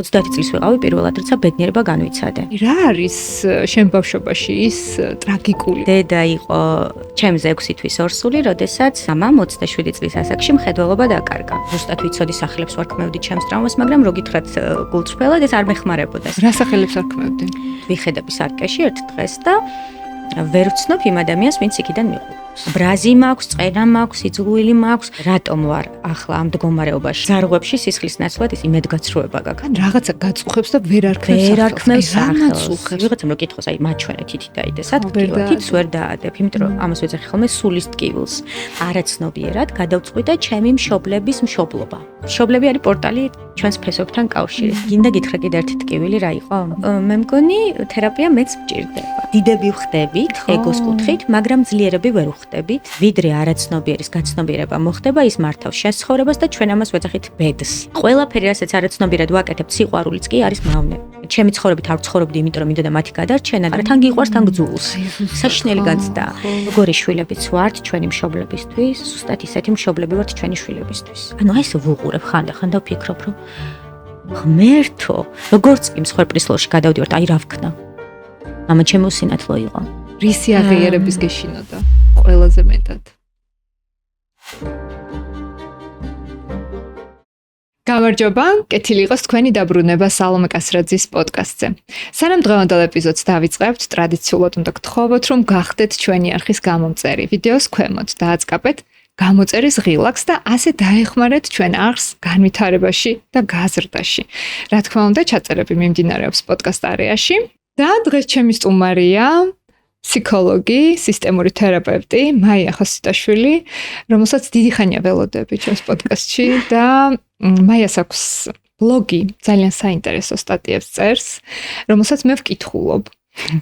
30 წლის ვიყავი პირველად, როცა ბედნიერება განვიცადე. რა არის შენ ბავშვობაში ის ტრაგიკული? დედა იყო ჩემს 6 თვის ორსული, როდესაც მამამ 27 წლის ასაკში მხედველობა დაკარგა. ზუსტად ვიცოდი სახელებს ვარ ქმევდი ჩემს ტრავმას, მაგრამ რო გითხრათ გულწრფელად ეს არ მეხმარებოდა. რა სახელებს არ ქმევდი? ვიხედები სარკეში ერთ დღეს და ვერ ვცნობ იმ ადამიანს, ვინც იქიდან მიყო. ბრაზი მაქვს, წენა მაქვს, იწლუილი მაქვს. რატომ ვარ ახლა ამ მდგომარეობაში? ზარღვებში სისხლის ნაცვლად ის იმედგაცრუება გაქვს. ან რაღაცა გაწუხებს და ვერ არქმევს სახელს. ვიღაცამ რო კითხოს, აი მაჩვენე თითი დაიდეს, ადგილად თითს ვერ დაადებ, იმიტომ რომ ამას ვეძახი ხოლმე სულის ტკივილს. არაცნობიერად გადავწყვიტე ჩემი მშობლების მშობლობა. მშობლები არის პორტალი ჩვენს ფესობთან კავშირი. გინდა გითხრა კიდე ერთი ტკივილი რა იყო? მე მგონი თერაპია მეც მჭირდება. დიდები ვხდებით ეგოს კუთხით, მაგრამ ძლიერები ვერ ვხდებით. ვიდრე არაცნობიერის გაცნობიერება მოხდება, ის მართავს შენს ცხოვრებას და ჩვენ ამას ვეძახით ბედს. ყველაფერი რასაც არაცნობიერად ვაკეთებთ, სიყვარულიც კი არის მავნე. ჩემი ცხოვრებით არ ცხოვრობდი, იმიტომ რომ მინდოდა მათი გადარჩენა, მაგრამ თან გიყვარს, თან გძულს. საშინელი განცდა. როგორი შვილებიც ვართ ჩვენი მშობლებისთვის, ზუსტად ისეთი მშობლები ვართ ჩვენი შვილებისთვის. ანუ აი ეს ვუყურებ ხანდახან და ვფიქრობ, რომ ღმერთო, როგორც კი მსხვერპლისლოში გადავდივართ, აი რა ვქნა. ამა ჩემო სინათლო იყო. რისი აღიარების გეშინოდა ყველაზე მეტად? გამარჯობა, კეთილი იყოს თქვენი დაბრუნება სალომე კასრაძის პოდკასტზე. სანამ დღევანდელ ეპიზოდს დავიწყებთ, ტრადიციულად უნდა გთხოვოთ, რომ გახდეთ ჩვენი არხის გამომწერი. ვიდეოს ქვემოთ დააწყაპეთ გამოწერის ღილაკს და ასე დაეხმარეთ ჩვენ არხს განვითარებაში და გაზრდაში. რა თქმა უნდა, ჩაწერები მიმდინარეობს პოდკასტ არეაში და დღეს ჩემი სტუმარია ფსიქოლოგი, სისტემური თერაპევტი მაია ხოსიტაშვილი, რომელსაც დიდი ხანია ველოდები ჩვენს პოდკასტში და მაიას აქვს ბლოგი, ძალიან საინტერესო სტატიებს წერს, რომელსაც მე ვკითხულობ.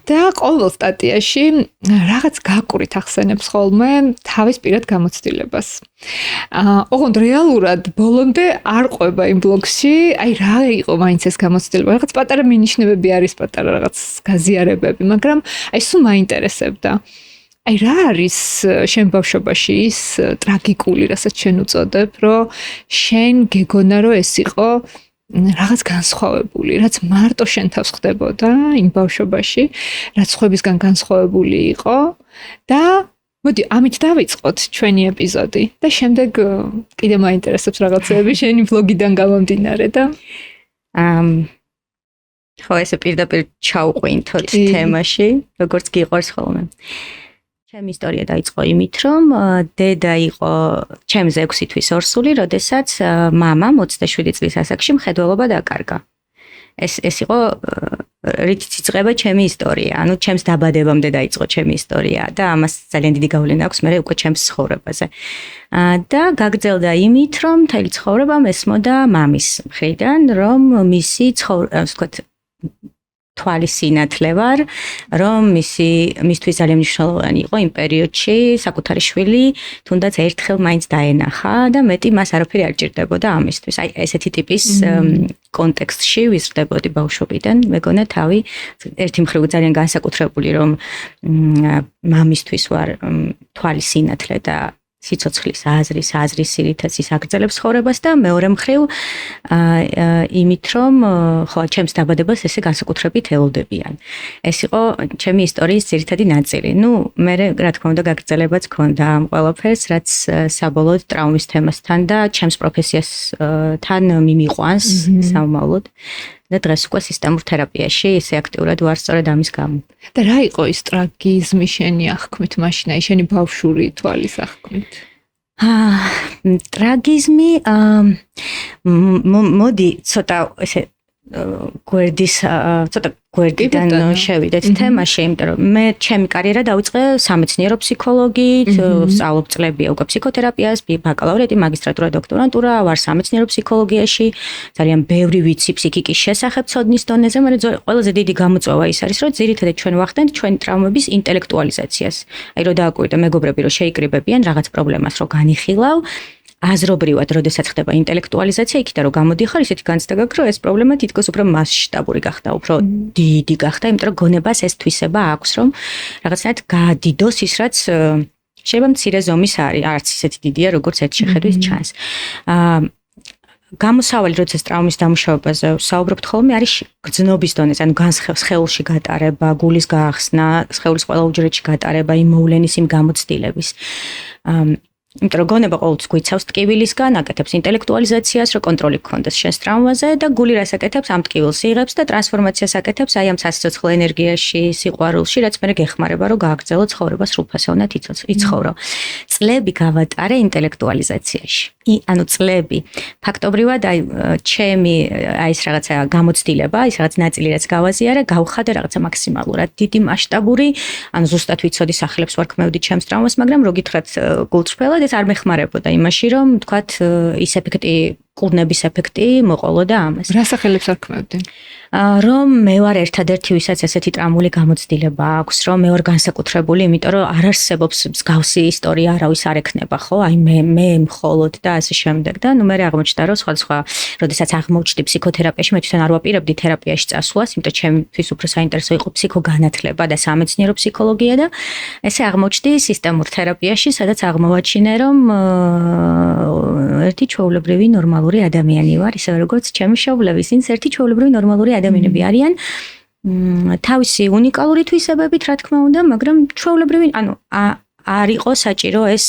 და ყოველ სტატიაში რაღაც გაკვრით ახსენებს ხოლმე თავის პირად გამოცდილებას. ოღონდ რეალურად ბოლომდე არ ყვება იმ ბლოგში, აი რა იყო მაინც ეს გამოცდილება, რაღაც პატარა მინიშნებები არის, პატარა რაღაც გაზიარებები, მაგრამ აი სულ მაინტერესებდა. აი რა არის შენ ბავშვობაში ის ტრაგიკული, რასაც შენ უწოდებ, რომ შენ გეგონა რომ ეს იყო რაღაც განსხვავებული, რაც მარტო შენ თავს ხდებოდა იმ ბავშვობაში, რაც სხვებისგან განსხვავებული იყო და მოდი ამით დავიწყოთ ჩვენი ეპიზოდი და შემდეგ კიდე მაინტერესებს რაღაცები შენი ბლოგიდან გამომდინარე და ხო ესე პირდაპირ ჩავყვინთოთ თემაში, როგორც გიყვარს ხოლმე. ჩემი ისტორია დაიწყო იმით, რომ დედა იყო ჩემს 6 თვის ორსული, როდესაც მამამ 27 წლის ასაკში მხედველობა დაკარგა. ეს იყო რითიც იწყება ჩემი ისტორია. ანუ ჩემს დაბადებამდე დაიწყო ჩემი ისტორია და ამას ძალიან დიდი გავლენა აქვს მე უკვე ჩემს ცხოვრებაზე. და გაგრძელდა იმით, რომ მთელი ცხოვრება მესმოდა მამის მხრიდან, რომ მისი თვალის სინათლე ვარ, რომ მისთვის ძალიან მნიშვნელოვანი იყო იმ პერიოდში საკუთარი შვილი თუნდაც ერთხელ მაინც დაენახა და მეტი მას არაფერი არ ჭირდებოდა ამისთვის. აი ესეთი ტიპის კონტექსტში ვიზრდებოდი ბავშვობიდან. მეგონა თავი ერთი მხრივ ძალიან განსაკუთრებული, რომ მამისთვის ვარ თვალის სინათლე და სიცოცხლის აზრის სირითაც აგრძელებს ცხოვრებას და მეორე მხრივ იმით რომ ხო ჩემს დაბადებას ესე განსაკუთრებით ელოდებიან. ეს იყო ჩემი ისტორიის ძირითადი ნაწილი. ნუ მე რა თქმა უნდა გაგრძელებაც ქონდა ამ ყველაფერს, რაც საბოლოოდ ტრაუმის თემასთან და ჩემს პროფესიასთან მიმიყვანს სამომავლოდ. და დღეს უკვე სისტემურ თერაპიაში ისე აქტიურად ვარ სწორედ ამის გამო. და რა იყო ის ტრაგიზმი შენი აღქმით მაშინ, აი შენი ბავშვური თვალის აღქმით? ტრაგიზმი მოდი ცოტა ესე გვერდიდან შევიდეთ თემაში, იმიტომ რომ მე ჩემი კარიერა დავიწყე სამეცნიერო ფსიქოლოგით, სწავლობ წლებია უკვე ფსიქოთერაპიას, ბაკალავრიატი, მაგისტრატურა, დოქტორანტურა, ვარ სამეცნიერო ფსიქოლოგიაში, ძალიან ბევრი ვიცი ფსიქიკის შესახებ ცოდნის დონეზე, მაგრამ ყველაზე დიდი გამოწვევა ის არის, რომ ძირითადად ჩვენ ვახდენთ ჩვენი ტრაუმების ინტელექტუალიზაციას. აი რომ დააკვირდე მეგობრები, რომ შეიკრიბებიან რაღაც პრობლემას, რომ განიხილავ, აზრობრივად, როდესაც ხდება ინტელექტუალიზაცია, იქიდან რომ გამოდიხარ, ისეთი განცდა გაქვს, რომ ეს პრობლემა თითქოს უფრო მასშტაბური გახდა, უფრო დიდი გახდა, იმიტომ რომ გონებას ეს თვისება აქვს, რომ რაღაცნაირად გაადიდოს ის, რაც შეიძლება მცირე ზომის არის, არც ისეთი დიდია, როგორც ერთ შეხედვით ჩანს. გამოსავალი როცა ტრაუმის დამუშავებაზე საუბრობთ ხოლმე არის გრძნობის დონეზე, ანუ სხეულში გატარება, გულის გაახსნა, სხეულის ყველა უჯრედში გატარება, იმ მოვლენის იმ გამოცდილების. იმიტომ რომ გონება ყოველთვის გვიცავს ტკივილისგან, აკეთებს ინტელექტუალიზაციას, რომ კონტროლი გქონდეს შენს ტრაუმაზე და გული რას აკეთებს, ამ ტკივილს იღებს და ტრანსფორმაციას აკეთებს აი ამ სასიცოცხლო ენერგიაში, სიყვარულში, რაც მე გეხმარება, რომ გააგრძელო ცხოვრება სრულფასოვნად იცხოვრო. წლები გავატარე ინტელექტუალიზაციაში. ანუ წლები. ფაქტობრივად აი ჩემი აი ეს რაღაცა გამოცდილება, ის რაღაც ნაწილი რაც გავაზიარე, გავხადე რაღაცა მაქსიმალურად დიდი მასშტაბური, ანუ ზუსტად ვიცოდი სახელებს ვარ ქმევდი ჩემს ტრაუმას, მაგრამ რო გითხრათ გულწრფელად ეს არ მეხმარებოდა იმაში, რომ თქვათ ის ეფექტი, კურნების ეფექტი მოყოლოდა ამას. რა სახელებს არ ქმევდი? რომ მე ვარ ერთადერთი, ვისაც ესეთი ტრაუმული გამოცდილება აქვს, რომ მე ვარ განსაკუთრებული, იმიტომ რომ არ არსებობს მსგავსი ისტორია, არავის არ ექნება, ხო? აი მე მხოლოდ და ასე შემდეგ და ნუ მე აღმოჩნდა, რომ სხვადასხვა, როდესაც აღმოჩნდი ფსიქოთერაპიაში, მე თვითონ არ ვაპირებდი თერაპიაში წასვლას, იმიტომ ჩემთვის უფრო საინტერესო იყო ფსიქოგანათლება და სამეცნიერო ფსიქოლოგია და ესე აღმოჩნდი სისტემურ თერაპიაში, სადაც აღმოვაჩინე, რომ ერთი ჩვეულებრივი ნორმალური ადამიანი ვარ, ისე როგორც ჩემი მშობლები, ისინი ერთი ჩვეულებრივი ნორმალური ადამიანები არიან თავისი უნიკალური თვისებებით, რა თქმა უნდა, მაგრამ ჩვეულებრივი, ანუ არ იყო საჭირო ეს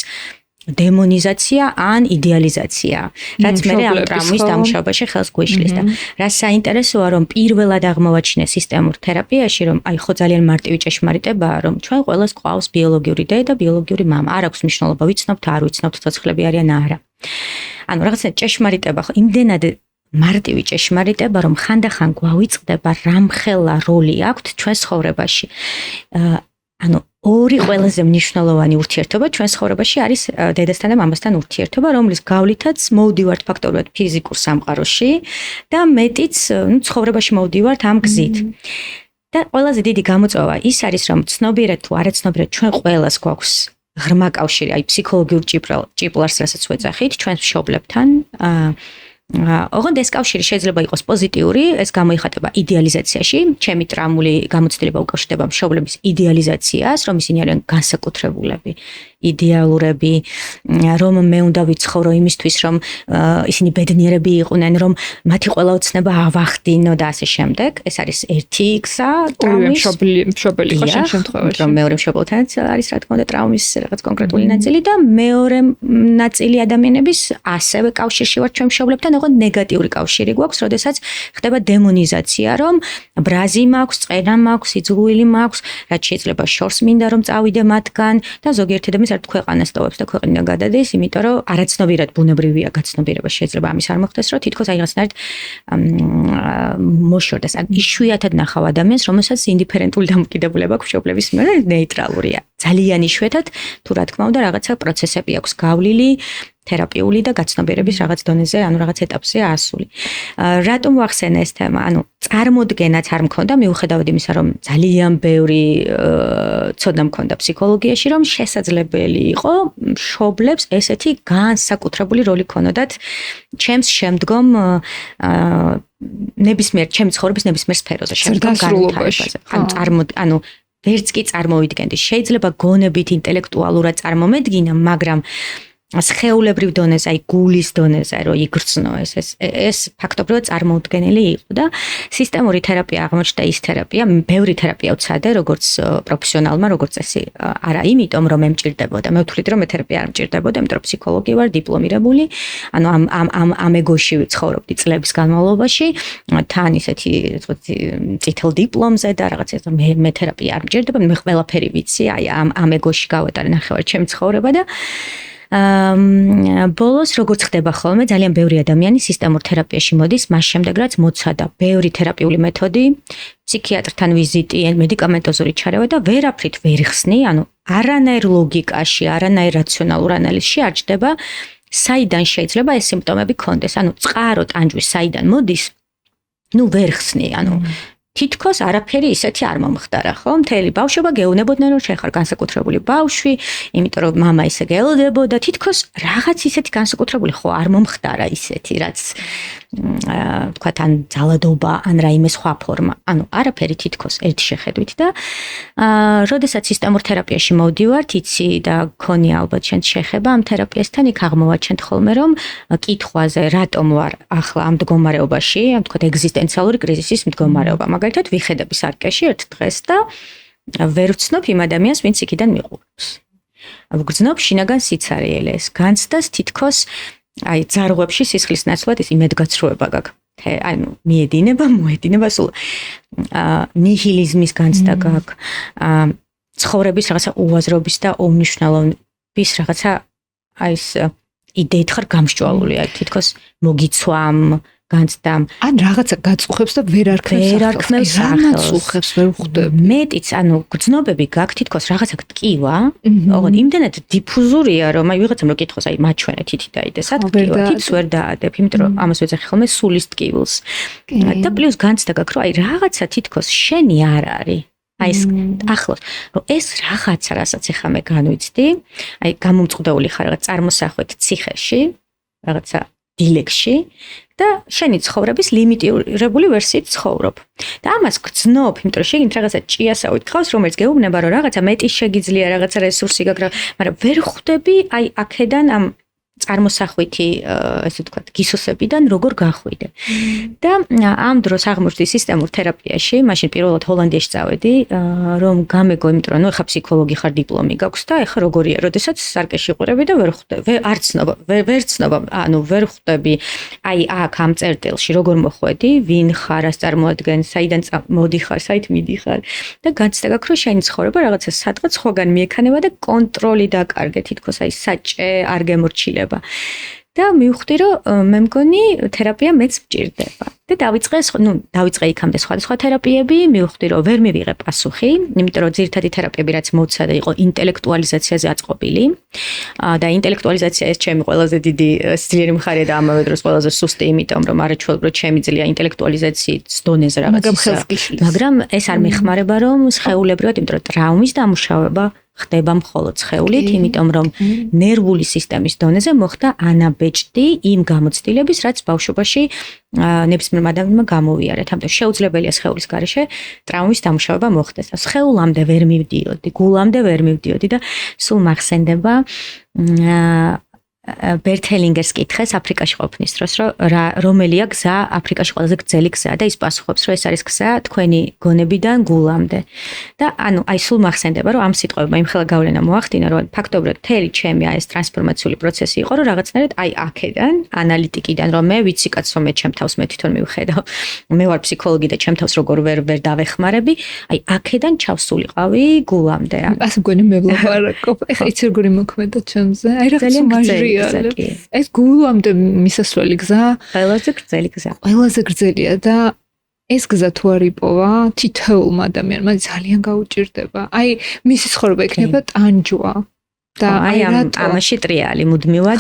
დემონიზაცია ან იდეალიზაცია, რაც მე ამ ტრაუმის დამუშავებაში ხელს გვიშლის და რა საინტერესოა, რომ პირველად აღმოვაჩინე სისტემურ თერაპიაში, რომ აი ხო ძალიან მარტივი ჭეშმარიტებაა, რომ ჩვენ ყველას გვყავს ბიოლოგიური დედა და ბიოლოგიური მამა. არ აქვს მნიშვნელობა, ვიცნობთ, არ ვიცნობთ, ცოცხლები არიან არა. ანუ რაღაცა ჭეშმარიტება ხო იმდენად მარტივი ჭეშმარიტება, რომ ხანდახან გვავიწყდება რამხელა როლი აქვს ჩვენს ცხოვრებაში. ანუ ორი ყველაზე მნიშვნელოვანი ურთიერთობა ჩვენს ცხოვრებაში არის დედასთან და მამასთან ურთიერთობა, რომლის გავლითაც მოვდივართ ფაქტობრივად ფიზიკურ სამყაროში და მეტიც ცხოვრებაში მოვდივართ ამ გზით. და ყველაზე დიდი გამოწვევა ის არის, რომ ცნობიერად თუ არაცნობიერად ჩვენ ყველას გვაქვს ღრმა კავშირი, აი ფსიქოლოგიურ ჭიპლარს, რასაც ვეძახით, ჩვენს მშობლებთან. ოღონდ ეს კავშირი შეიძლება იყოს პოზიტიური, ეს გამოიხატება იდეალიზაციაში. ჩემი ტრაუმული გამოცდილება უკავშირდება მშობლების იდეალიზაციას, რომ ისინი არიან განსაკუთრებულები, იდეალურები, რომ მე უნდა ვიცხოვრო იმისთვის, რომ ისინი ბედნიერები იყვნენ, რომ მათი ყველა ოცნება ავახდინო და ასე შემდეგ. ეს არის ერთი გზა ტრაუმის. მშობელი ხო შენ შემთხვევაში. რომ მეორე მშობელთანაც არის რა თქმა უნდა ტრაუმის რაღაც კონკრეტული ნაწილი და მეორე ნაწილი ადამიანების ასევე კავშირში ვარ ჩვენ მშობლებთან. ოღონდ ნეგატიური კავშირი გვაქვს, როდესაც ხდება დემონიზაცია, რომ ბრაზი მაქვს, წენა მაქვს, იძლუილი მაქვს, რაც შეიძლება შორს მინდა რომ წავიდე მათგან და ზოგიერთი ადამიანს არ ქვეყანას ტოვებს და ქვეყნიდან გადადის, იმიტომ რომ არაცნობიერად ბუნებრივია გაცნობიერება შეიძლება ამის არ მოხდეს, რომ თითქოს აი რაღაცნაირად მოშორდეს. ან იშვიათად ნახავ ადამიანს, რომელსაც ინდიფერენტული დამოკიდებულება აქვს მშობლების მიერ, ნეიტრალურია. ძალიან იშვიათად, თუ რა თქმა უნდა, რაღაცა პროცესები აქვს გავლილი, თერაპიული და გაცნობიერების რაღაც დონეზე, ანუ რაღაც ეტაპზეა ასული. რატომ ვახსენე ეს თემა? ანუ წარმოდგენაც არ მქონდა, მიუხედავად იმისა, რომ ძალიან ბევრი ცოდნა მქონდა ფსიქოლოგიაში, რომ შესაძლებელი იყო მშობლებს ესეთი განსაკუთრებული როლი ქონოდათ ჩემს შემდგომ ნებისმიერ ჩემი ცხოვრების ნებისმიერ სფეროზე, შემდგომ განვითარებაზე. ანუ ვერც კი წარმოვიდგენდი. შეიძლება გონებით ინტელექტუალურად წარმომედგინა, მაგრამ სხეულებრივ დონეზე, აი გულის დონეზე რო იგრძნო ეს ფაქტობრივად წარმოუდგენელი იყო და სისტემური თერაპია აღმოჩნდა ის თერაპია, ბევრი თერაპია ვცადე, როგორც პროფესიონალმა, როგორც წესი, არა იმიტომ რომ მე მჭირდებოდა, მე ვთვლით რომ მე თერაპია არ მჭირდებოდა, იმიტომ რომ ფსიქოლოგი ვარ, დიპლომირებული, ანუ ამ ეგოში ცხოვრობდი წლების განმავლობაში, თან ისეთი წითელ დიპლომზე და რაღაც ეს მე თერაპია არ მჭირდება, მე ყველაფერი ვიცი, აი ამ ეგოში გავატარე ნახევარი ჩემი ცხოვრება და ბოლოს როგორც ხდება ხოლმე, ძალიან ბევრი ადამიანი სისტემურ თერაპიაში მოდის, მას შემდეგ რაც მოცადა ბევრი თერაპიული მეთოდი, ფსიქიატრთან ვიზიტი, მედიკამენტოზური ჩარევა და ვერაფრით ვერ ხსნი, ანუ არანაირ ლოგიკაში, არანაირ რაციონალურ ანალიზში არ ჩდება, საიდან შეიძლება ეს სიმპტომები გქონდეს, ანუ წყარო ტანჯვის საიდან მოდის, ნუ ვერ ხსნი, ანუ თითქოს არაფერი ისეთი არ მომხდარა, ხო? მთელი ბავშვობა გეუნებოდნენ, რომ შენ ხარ განსაკუთრებული ბავშვი, იმიტომ რომ мама ისე გელოდებოდა, თითქოს რაღაც ისეთი განსაკუთრებული ხო არ მომხდარა ისეთი, რაც თქვა თან ძალადობა ან რაიმე სხვა ფორმა. ანუ არაფერი თითქოს ერთი შეხედვით და როდესაც სისტემურ თერაპიაში მოვდივართ, იცი და გქონია ალბათ შენ შეხება ამ თერაპიასთან, იქ აღმოვაჩენთ ხოლმე, რომ კითხვაზე რატომ ვარ ახლა ამ მდგომარეობაში, ამ თქვა ეგზისტენციალური კრიზისის მდგომარეობა. მაგალითად, ვიხედები სარკეში ერთ დღეს და ვერ ვცნობ იმ ადამიანს, ვინც იქიდან მიყურებს. ვგრძნობ შინაგან სიცარიელეს, განცდას თითქოს აი ძარღვებში სისხლის ნაცვლად ის იმედგაცრუება გაქვს. ანუ მიედინება, მოედინება სულ ნიჰილიზმის განცდა გაქვს, ცხოვრების რაღაცა უაზრობის და უმნიშვნელობის რაღაცა აი ეს იდეით ხარ გამსჭვალული, აი თითქოს მოგიცვამ განცდამ. ან რაღაცა გაწუხებს და ვერ არქმევს სახელს, ვერ ხვდები. მეტიც, ანუ გრძნობები გაქვს თითქოს რაღაცა ტკივა, ოღონდ იმდენად დიფუზურია, რომ აი ვიღაცამ რო კითხოს, აი მაჩვენე თითი დაიდე, სად ტკივა, თითს ვერ დაადებ, იმიტომ რომ ამას ვეძახი ხოლმე სულის ტკივილს. და პლუს განცდა გაქვს, რომ აი რაღაცა თითქოს შენი არ არის. აი ეს ახლოს, რომ ეს რაღაცა, რასაც ეხა მე განვიცდი, აი გამომწყდეული ხარ რაღაც წარმოსახვით ციხეში, რაღაცა დილეგში და შენი ცხოვრების ლიმიტირებული ვერსიით ცხოვრობ. და ამას გძნობ, იმიტომ რომ შეგინთ რაღაცა ჭიასავით გყავს, რომელიც გეუბნება, რომ რაღაცა მეტი შეგიძლია, რაღაცა რესურსი გაქვს, მაგრამ ვერ ხვდები აი აქედან ამ წარმოსახვითი, ესე ვთქვათ, გისოსებიდან როგორ გახვიდე. და ამ დროს აღმოჩნდი სისტემურ თერაპიაში, მაშინ პირველად ჰოლანდიაში წავედი, რომ გამეგო, იმიტომ რომ ნუ ეხა ფსიქოლოგი ხარ, დიპლომი გაქვს და ეხა როგორია, როდესაც სარკეში ყურები და ვერ ხვდები, არ ცნობა, ვერ ცნობა, ანუ ვერ ხვდები, აი აქ ამ წერტილში როგორ მოხვედი, ვინ ხარ, რას წარმოადგენს, საიდან მოდიხარ, საით მიდიხარ და განცდა გაქვს, რომ შენი ცხოვრება რაღაცა სადღაც ხოგან მიექანება და კონტროლი დაკარგე, თითქოს აი საჭე არ გემორჩილება. და მივხვდი, რომ მე მგონი თერაპია მეც მჭირდება. და დავიწყე იქამდე სხვადასხვა თერაპიები, მივხვდი, რომ ვერ მივიღე პასუხი, იმიტომ რომ ძირითადი თერაპიები რაც მოვცადე იყო ინტელექტუალიზაციაზე აწყობილი. და ინტელექტუალიზაცია ეს ჩემი ყველაზე დიდი ძლიერი მხარეა და ამავე დროს ყველაზე სუსტი, იმიტომ რომ არაჩვეულებრივად შემიძლია ინტელექტუალიზაციის დონეზე რაღაც. მაგრამ ეს არ მეხმარება, რომ სხეულებრივად, იმიტომ რომ ტრავმის დამუშავება ხდება მხოლოდ სხეულით, იმიტომ რომ ნერვული სისტემის დონეზე მოხდა ანაბეჭდი იმ გამოცდილების, რაც ბავშვობაში ნებისმიერმა ადამიანმა გამოვიარა. თუმცა შეუძლებელია სხეულის გარეშე ტრავმის დამუშავება მოხდეს. სხეულამდე ვერ მივდიოდი, გულამდე ვერ მივდიოდი და სულ მახსენდება ბერთელინგერს კითხეს აფრიკაში ყოფნის დროს, რომ რომელია გზა აფრიკაში ყველაზე გრძელი გზა და ის პასუხობს, რომ ეს არის გზა თქვენი გონებიდან გულამდე. და ანუ აი სულ მახსენდება, რომ ამ სიტყვებმა იმხელა გავლენა მოახდინა, რომ ფაქტობრივად მთელი ჩემი ეს ტრანსფორმაციული პროცესი იყო, რომ რაღაცნაირად აი აქედან, ანალიტიკიდან, რომ მე ვიცი კაცო, მე ჩემ თავს მე თვითონ მივხედავ, მე ვარ ფსიქოლოგი და ჩემ თავს როგორ ვერ დავეხმარები, აი აქედან ჩავსულიყავი გულამდე. ასე მგონი მე ვლაპარაკობ, ეხლა იცი როგორი მოქმედა ჩემზე, აი რაღაცა მაჟრია. ეს გულამდე მისასვლელი გზა, ყველაზე გრძელი გზა. ყველაზე გრძელია და ეს გზა თუ არ იპოვა, თითოეულმა ადამიანმა ძალიან გაუჭირდება. აი, მისი ცხოვრება იქნება ტანჯვა. და აი ამაში ტრიალი მუდმივად.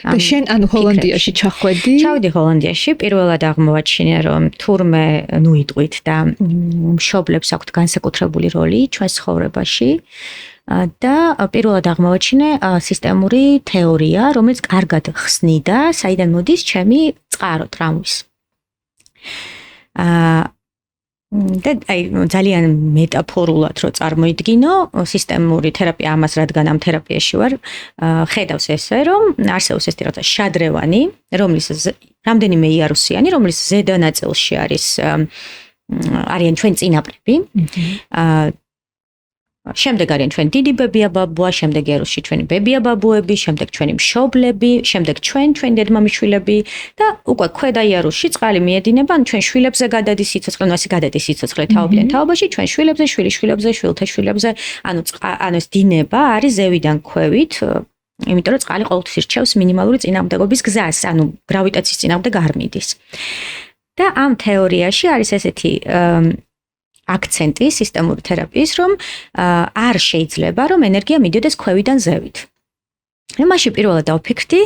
და შენ ანუ ჰოლანდიაში ჩახვედი? ჩავედი ჰოლანდიაში, პირველად აღმოვაჩინე, რომ თურმე ნუ იტყვით და მშობლებს აქვთ განსაკუთრებული როლი ჩვენს ცხოვრებაში. და პირველად აღმოვაჩინე სისტემური თეორია, რომელიც კარგად ხსნიდა, საიდან მოდის ჩემი წყარო ტრავმის. და აი ძალიან მეტაფორულად რო წარმოიდგინო, სისტემური თერაპია ამას, რადგან ამ თერაპიაში ვარ, ხედავს ესე, რომ არსებობს ეს რაღაცა შადრევანი, რომლის რამდენიმე იარუსიანი, რომლის ზედა ნაწილში არიან ჩვენ წინაპრები. შემდეგ არიან ჩვენ დიდი ბებია-ბაბუა, შემდეგ იარუსში ჩვენი ბებია-ბაბუები, შემდეგ ჩვენი მშობლები, შემდეგ ჩვენი დედმამიშვილები და უკვე ქვედა იარუსში წყალი მიედინება, ან ჩვენ შვილებზე გადადის სიცოცხლე, ანუ ასე გადადის სიცოცხლე თაობიდან თაობაში, ჩვენ შვილებზე, შვილიშვილებზე, შვილთა შვილებზე, ანუ ეს დინება არის ზევიდან ქვევით, იმიტომ რომ წყალი ყოველთვის ირჩევს მინიმალური წინამდებობის გზას, ანუ გრავიტაციის წინამდეგ არ მიდის. და ამ თეორიაში არის ესეთი აქცენტი სისტემური თერაპიის, რომ არ შეიძლება, რომ ენერგია მიდიოდეს ქვევიდან ზევით. მაშინ პირველად დავფიქრდი,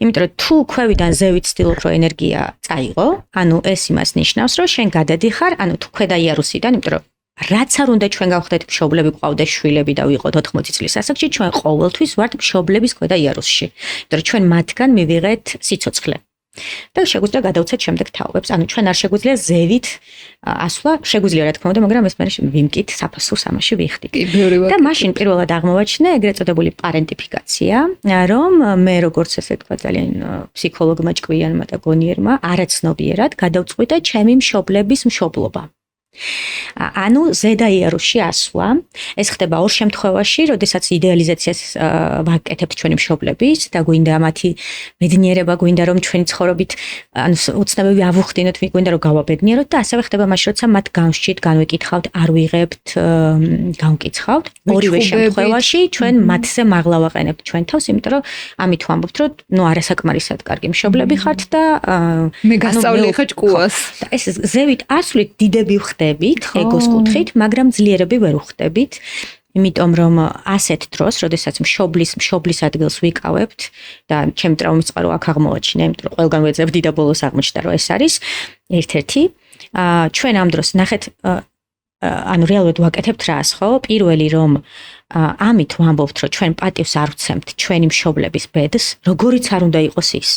იმიტომ რომ თუ ქვევიდან ზევით ვცდილობ რომ ენერგია წაიღო, ანუ ეს იმას ნიშნავს, რომ შენ გადადიხარ, ანუ თუ ქვედა იარუსიდან, იმიტომ რომ რაც არ უნდა ჩვენ გავხდეთ მშობლები, გვყავდეს შვილები და ვიყოთ 80 წლის ასაკში, ჩვენ ყოველთვის ვართ მშობლების ქვედა იარუსში. იმიტომ რომ ჩვენ მათგან მივიღეთ სიცოცხლე. და შეგვიძლია გადავცეთ შემდეგ თაობებს. ანუ ჩვენ არ შეგვიძლია ზევით ასვლა, შეგვიძლია რა თქმა უნდა, მაგრამ ეს მე ვიმკით საფასურს ამაში ვიხდით. და მაშინ პირველად აღმოვაჩინე ეგრეთ წოდებული პარენტიფიკაცია, რომ მე როგორც ესე თქვა ძალიან ფსიქოლოგმა ჭკვიანმა და გონიერმა არაცნობიერად გადავწყვიტე ჩემი მშობლების მშობლობა. ანუ ზედა იარუსში ასვლა, ეს ხდება ორ შემთხვევაში, როდესაც იდეალიზაციას ვაკეთებთ ჩვენი მშობლების და გვინდა მათი ბედნიერება, გვინდა რომ ჩვენი ცხოვრობით, ანუ უცნაური ავუხდინოთ, გვინდა რომ გავაბედნიეროთ და ასევე ხდება მაშინ, როცა მათ განსჭით, განვეკითხავთ, არ ვიღებთ, განკითხავთ. ორივე შემთხვევაში ჩვენ მათზე მაღლა ვაყენებთ ჩვენ თავს, იმიტომ რომ ამით ვამბობთ, რომ ნუ არასაკმარისად კარგი მშობლები ხართ და მე გასწავლე ხა ჭკუას. და ეს ზევით ასვლით დიდები ხდებით, ეგოს კუთხით, მაგრამ ძლიერები ვერ უხდებით, იმიტომ რომ ასეთ დროს, როდესაც მშობლის ადგილს ვიკავებთ და ჩემ ტრაუმის წყარო აქ აღმოაჩინე, იმიტომ რომ ყველგან ვეძებდი და ბოლოს აღმოჩნდა, რომ ეს არის ერთ-ერთი. ჩვენ ამ დროს ნახეთ, ანუ რეალურად ვაკეთებთ რას, ხო? პირველი რომ ამით ვამბობთ, რომ ჩვენ პატივს არ ვცემთ ჩვენი მშობლების ბედს, როგორიც არ უნდა იყოს ის.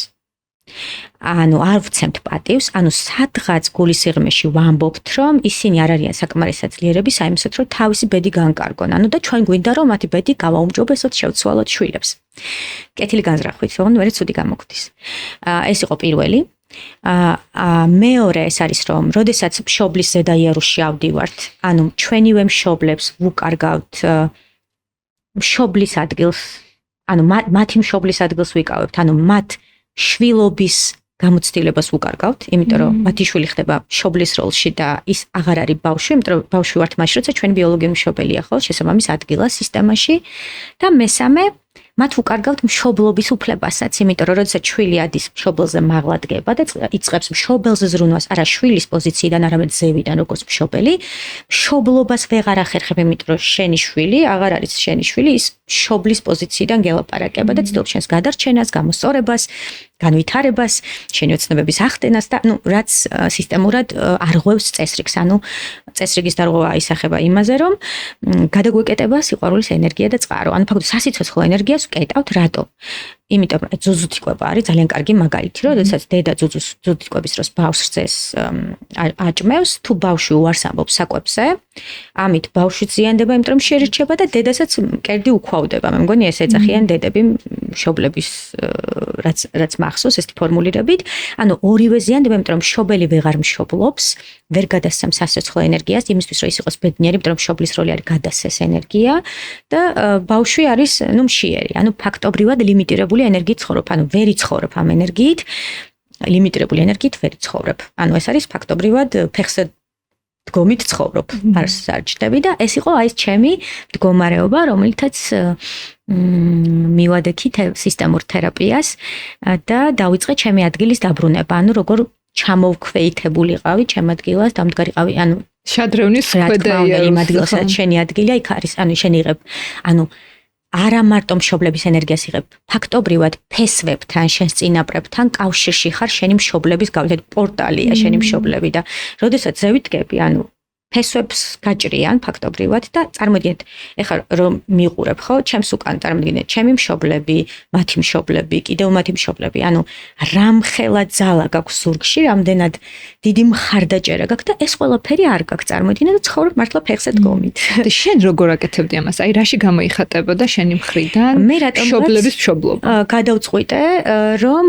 ანუ არ ვცემთ პატივს, ანუ სადღაც გულის სიღრმეში ვამბობთ, რომ ისინი არ არიან საკმარისად ძლიერები საიმისოდ, რომ თავისი ბედი განკარგონ. ანუ და ჩვენ გვინდა რომ მათი ბედი გავაუმჯობესოთ, შევცვალოთ შვილებს. კეთილი განზრახვით, თუმცა მე ცუდი გამოგვდის. ეს იყო პირველი. მეორე ეს არის რომ, როდესაც მშობლის ზედა იარუსში ავდივართ, ანუ ჩვენივე მშობლებს ვუკარგავთ მშობლის ადგილს, ანუ მათი მშობლის ადგილს ვიკავებთ, ანუ მათ შვილობის გამოცდილებას ვუკარგავთ, იმიტომ რომ მათი შვილი ხდება მშობლის როლში და ის აღარ არის ბავშვი, იმიტომ რომ ბავშვი ვართ მაშინ, როცა ჩვენი ბიოლოგიური მშობელია, ხო, შესაბამის ადგილა სისტემაში და მესამე მათ ვუკარგავთ მშობლობის უფლებასაც, იმიტომ რომ როდესაც შვილი ადის მშობელზე მაღლა დგება და იწყებს მშობელზე ზრუნვას, არა შვილის პოზიციიდან, არამედ ზევიდან როგორც მშობელი, მშობლობას ვეღარ ახერხებ, იმიტომ რომ შენი შვილი აღარ არის შენი შვილი, ის მშობლის პოზიციიდან გელაპარაკება და ცდილობს შენს გადარჩენას, გამოსწორებას, განვითარებას, შენი ოცნებების ახდენას და ნუ რაც სისტემურად არღვევს წესრიგს, ანუ წესრიგის დარღვევა ისახება იმაზე, რომ გადაგვეკეტება სიყვარულის ენერგია და წყარო. ანუ ფაქტობრივად სასიცოცხლო ენერგიას ვკეტავთ, რატო? იმიტომ რომ ძუძუთიკვება არის ძალიან კარგი მაგალითი, როდესაც დედა ძუძუთიკვების დროს ბავშვს წეს აჭმევს, თუ ბავშვი უარს ამბობს საკვებზე, ამით ბავშვი ზიანდება, იმიტომ რომ შეირჩება და დედასაც მკერდი უქვავდება. მე მგონი ეს ეძახიან დედები მშობლების რაც მახსოვს ეს ფორმულირებით, ანუ ორივე ზიანდება, იმიტომ რომ მშობელი ვეღარ მშობლობს, ვერ გადასცემს სასიცოცხლო ენერგიას, იმისთვის რომ ის იყოს ბედნიერი, იმიტომ რომ მშობლის როლი არის გადასცეს ენერგია და ბავშვი არის, ნუ მშიერი, ანუ ფაქტობრივად ლიმინირებული ენერგიით ცხოვრობ, ანუ ვერ იცხოვრებ ამ ენერგიით, ლიმინირებული ენერგიით ვერ იცხოვრებ. ანუ ეს არის ფაქტობრივად ფეხზე დგომით ცხოვრობ, არც არ ჭდები და ეს იყო აი ეს ჩემი მდგომარეობა, რომელთაც მივადექი სისტემურ თერაპიას და დავიწყე ჩემი ადგილის დაბრუნება, ანუ როგორ ჩამოვქვეითებულიყავი ჩემ ადგილას, დამდგარიყავი, ანუ შადრევნის ქვედა იმ ადგილას, სადაც შენი ადგილია, იქ არის, ანუ შენ იღებ, ანუ არა მარტო მშობლების ენერგიას იღებ, ფაქტობრივად ფესვებთან, შენს წინაპრებთან კავშირში ხარ შენი მშობლების გავდეთ პორტალია შენი მშობლები და როდესაც ზევით დგები, ანუ ფესვებს გაჭრიან ფაქტობრივად და წარმოგიდგენთ, ეხლა რომ მიყურებ ხო, ჩემს უკან წარმოგიდგენთ, ჩემი მშობლები, მათი მშობლები, კიდევ მათი მშობლები, ანუ რამხელა ძალა გაქვს ზურგში, რამდენად დიდი მხარდაჭერა გაქვს და ეს ყველაფერი არ გაქვს, წარმოგიდგენთ და ცხოვრობ მართლა ფეხზე დგომით. და შენ როგორ აკეთებდი ამას? აი რაში გამოიხატებოდა შენი მხრიდან მშობლების მშობლობა? გადავწყვიტე, რომ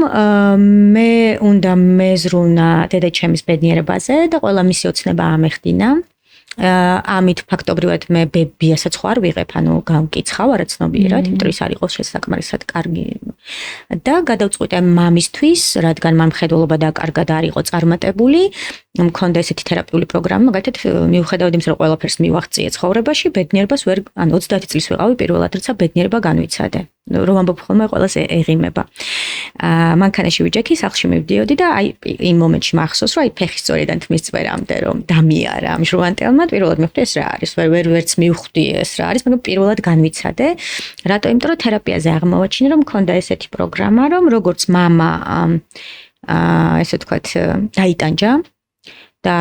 მე უნდა მეზრუნა დედაჩემის ბედნიერებაზე და ყველა მისი ოცნება ამეხდინა. ამით ფაქტობრივად მე ბებიასაც ხო არ ვიღებ, ანუ გამკიცხავ არაცნობიერად, იმიტომ რომ ის არ იყო შესაქმარისად კარგი და გადავწყვიტე მამისთვის, რადგან მან მხედველობა დაკარგა და არ იყო წარმატებული, მქონდა ესეთი თერაპიული პროგრამა, მაგალითად მიუხედავად იმისა, რომ ყველაფერს მივაღწიე ცხოვრებაში, ბედნიერებას ვერ 30 წლის ვიყავი პირველად, როცა ბედნიერება განვიცადე. რომ ამბობ ხოლმე ყველას ეღიმება. მანქანაში ვიჯექი, სახლში მივდიოდი და აი იმ მომენტში მახსოვს, რომ აი ფეხი სწორედან თმის წვერამდე რომ დამიარა ამ ჟუანტელმა, პირველად მივხვდი ეს რა არის, ვერც მივხვდი ეს რა არის, მაგრამ პირველად განვიცადე. რატო? იმიტომ რომ თერაპიაზე აღმოვაჩინე, რომ მქონდა ესეთი პროგრამა, რომ როგორც მამა ესე ვთქვათ, დაიტანჯა და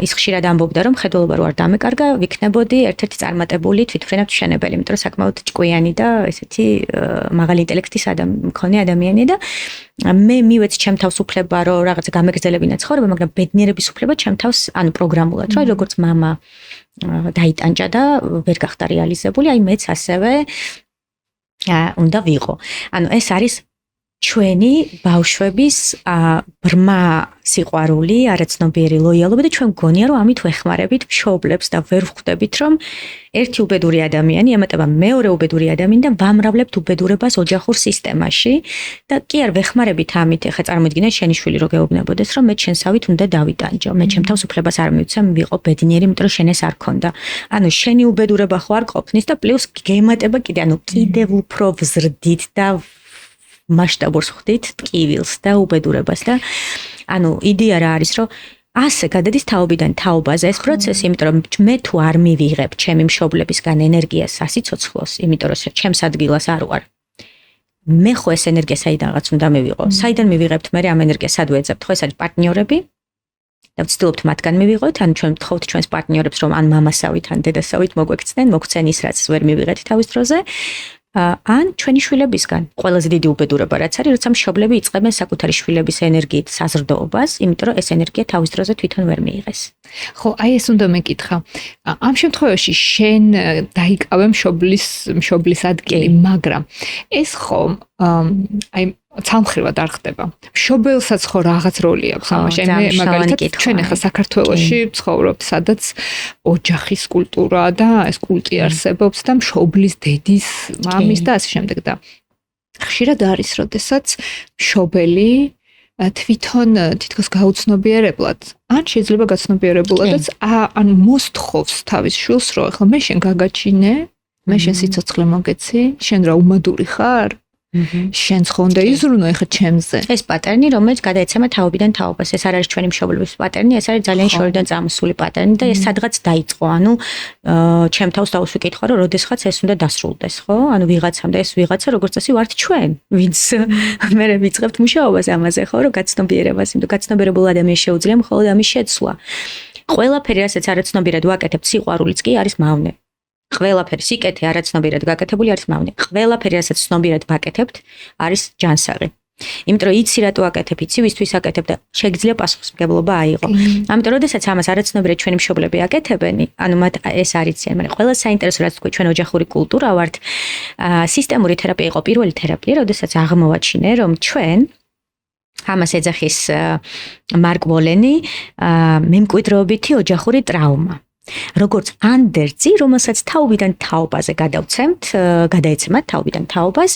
ის ხშირად ამბობდა, რომ ხედველობა რო არ დამეკარგა, ვიქნებოდი ერთ-ერთი წარმატებული თვითმფრინავმშენებელი, იმიტომ რომ საკმაოდ ჭკვიანი და ესეთი მაღალი ინტელექტის მქონე ადამიანი და მე მივეც ჩემ თავს უფლება, რომ რაღაცა გამეგრძელებინა ცხოვრება, მაგრამ ბედნიერების უფლება ჩემ თავს, ანუ პროგრამულად, რომ როგორც მამა დაიტანჯა და ვერ გახდა რეალიზებული, აი მეც ასევე უნდა ვიყო. ანუ ეს არის ჩვენი ბავშვების ბრმა სიყვარული, არაცნობიერი ლოიალობა და ჩვენ მგონია რომ ამით ვეხმარებით მშობლებს და ვერ ვხვდებით რომ ერთი უბედური ადამიანი ემატება მეორე უბედური ადამიანი და ვამრავლებთ უბედურებას ოჯახურ სისტემაში და კი არ ვეხმარებით ამით. ეხლა წარმოიდგინე შენი შვილი რო გეუბნებოდეს რომ მე ჩვენსავით უნდა დავიტანჯო. მე ჩემ თავს უფლებას არ მივცემ ვიყო ბედნიერი, იმიტომ რომ შენ ეს არ ქონდა. ანუ შენი უბედურება ხო არ ყოფნის და პლუს გემატება კიდე, ანუ კიდევ უფრო ვზრდით და მასშტაბურს ხვდით ტკივილს და უბედურებას და ანუ იდეა რა არის რომ ასე გადადის თაობიდან თაობაზე ეს პროცესი, იმიტომ რომ მე თუ არ მივიღებ ჩემი მშობლებისგან ენერგიას სასიცოცხლოს, იმიტომ რომ ჩემს ადგილას არ ვარ. მე ხო ეს ენერგია საიდანღაც უნდა მივიღო. საიდან მივიღებთ მე ამ ენერგიას სად ვეძებთ? ხო ეს არის პარტნიორები და ვცდილობთ მათგან მივიღოთ, ან ჩვენ ვთხოვთ ჩვენს პარტნიორებს რომ ან მამასავით, ან დედასავით მოგვექცნენ, მოგცენ ის რაც ვერ მივიღეთ თავის დროზე. ან ჩვენი შვილებისგან. ყველაზე დიდი უბედურება რაც არის, როცა მშობლები იწყებენ საკუთარი შვილების ენერგიით საზრდოობას, იმიტომ რომ ეს ენერგია თავის დროზე თვითონ ვერ მიიღეს. ხო, აი ეს უნდა მეკითხა. ამ შემთხვევაში შენ დაიკავე მშობლის ადგილი, მაგრამ ეს ხომ აი ცალმხრივად არ ხდება. მშობელსაც ხო რაღაც როლი აქვს ამაში. მე მაგალითად ჩვენ ახლა საქართველოში ვცხოვრობ, სადაც ოჯახის კულტურა და ეს კულტი არსებობს და მშობლის, დედის, მამის და ასე შემდეგ და ხშირად არის, როდესაც მშობელი თვითონ თითქოს გაუცნობიერებლად ან შეიძლება გაცნობიერებულადაც ან მოსთხოვს თავის შვილს, რომ ახლა მე შენ გაგაჩინე, მე შენ სიცოცხლე მოგეცი, შენ რა უმადური ხარ? შენც ხო უნდა იზრუნო ეხა ჩემზე. ეს პატერნი, რომელიც გადაეცემა თაობიდან თაობას. ეს არ არის ჩვენი მშობლების პატერნი, ეს არის ძალიან შორიდან წამოსული პატერნი და ეს სადღაც დაიწყო. ანუ ჩემ თავს დავსვიკითხა, რომ როდესღაც ეს უნდა დასრულდეს, ხო? ანუ ვიღაცამ და ეს ვიღაცა როგორც წესი ვართ ჩვენ, ვინც მე ვიწყებთ მუშაობას ამაზე, ხო, რომ გაცნობიერებას, იმიტომ გაცნობიერებულ ადამიანს შეუძლია მხოლოდ ამის შეცვლა. ყველაფერი, რასაც არაცნობიერად ვაკეთებთ, სიყვარულიც კი არის მავნე. ყველაფერი სიკეთე არაცნობიერად გაკეთებული არის მავნე. ყველაფერი, რასაც ცნობიერად ვაკეთებთ, არის ჯანსაღი. იმიტომ რომ იცი რატო აკეთებ, იცი ვისთვის აკეთებ და შეგიძლია პასუხისმგებლობა აიღო. ამიტომ როდესაც ამას არაცნობიერად ჩვენი მშობლები აკეთებენ, ანუ მათ ეს არ იციან, მაგრამ ყველა საინტერესო რაც თქვი, ჩვენ ოჯახური კულტურა ვართ. სისტემური თერაპია იყო პირველი თერაპია, როდესაც აღმოვაჩინე, რომ ჩვენ ამას ეძახის მარკ ვოლენი მემკვიდრეობითი ოჯახური ტრავმა. როგორც ანდერძი, რომელსაც თაობიდან თაობაზე გადაეცემათ თაობიდან თაობას,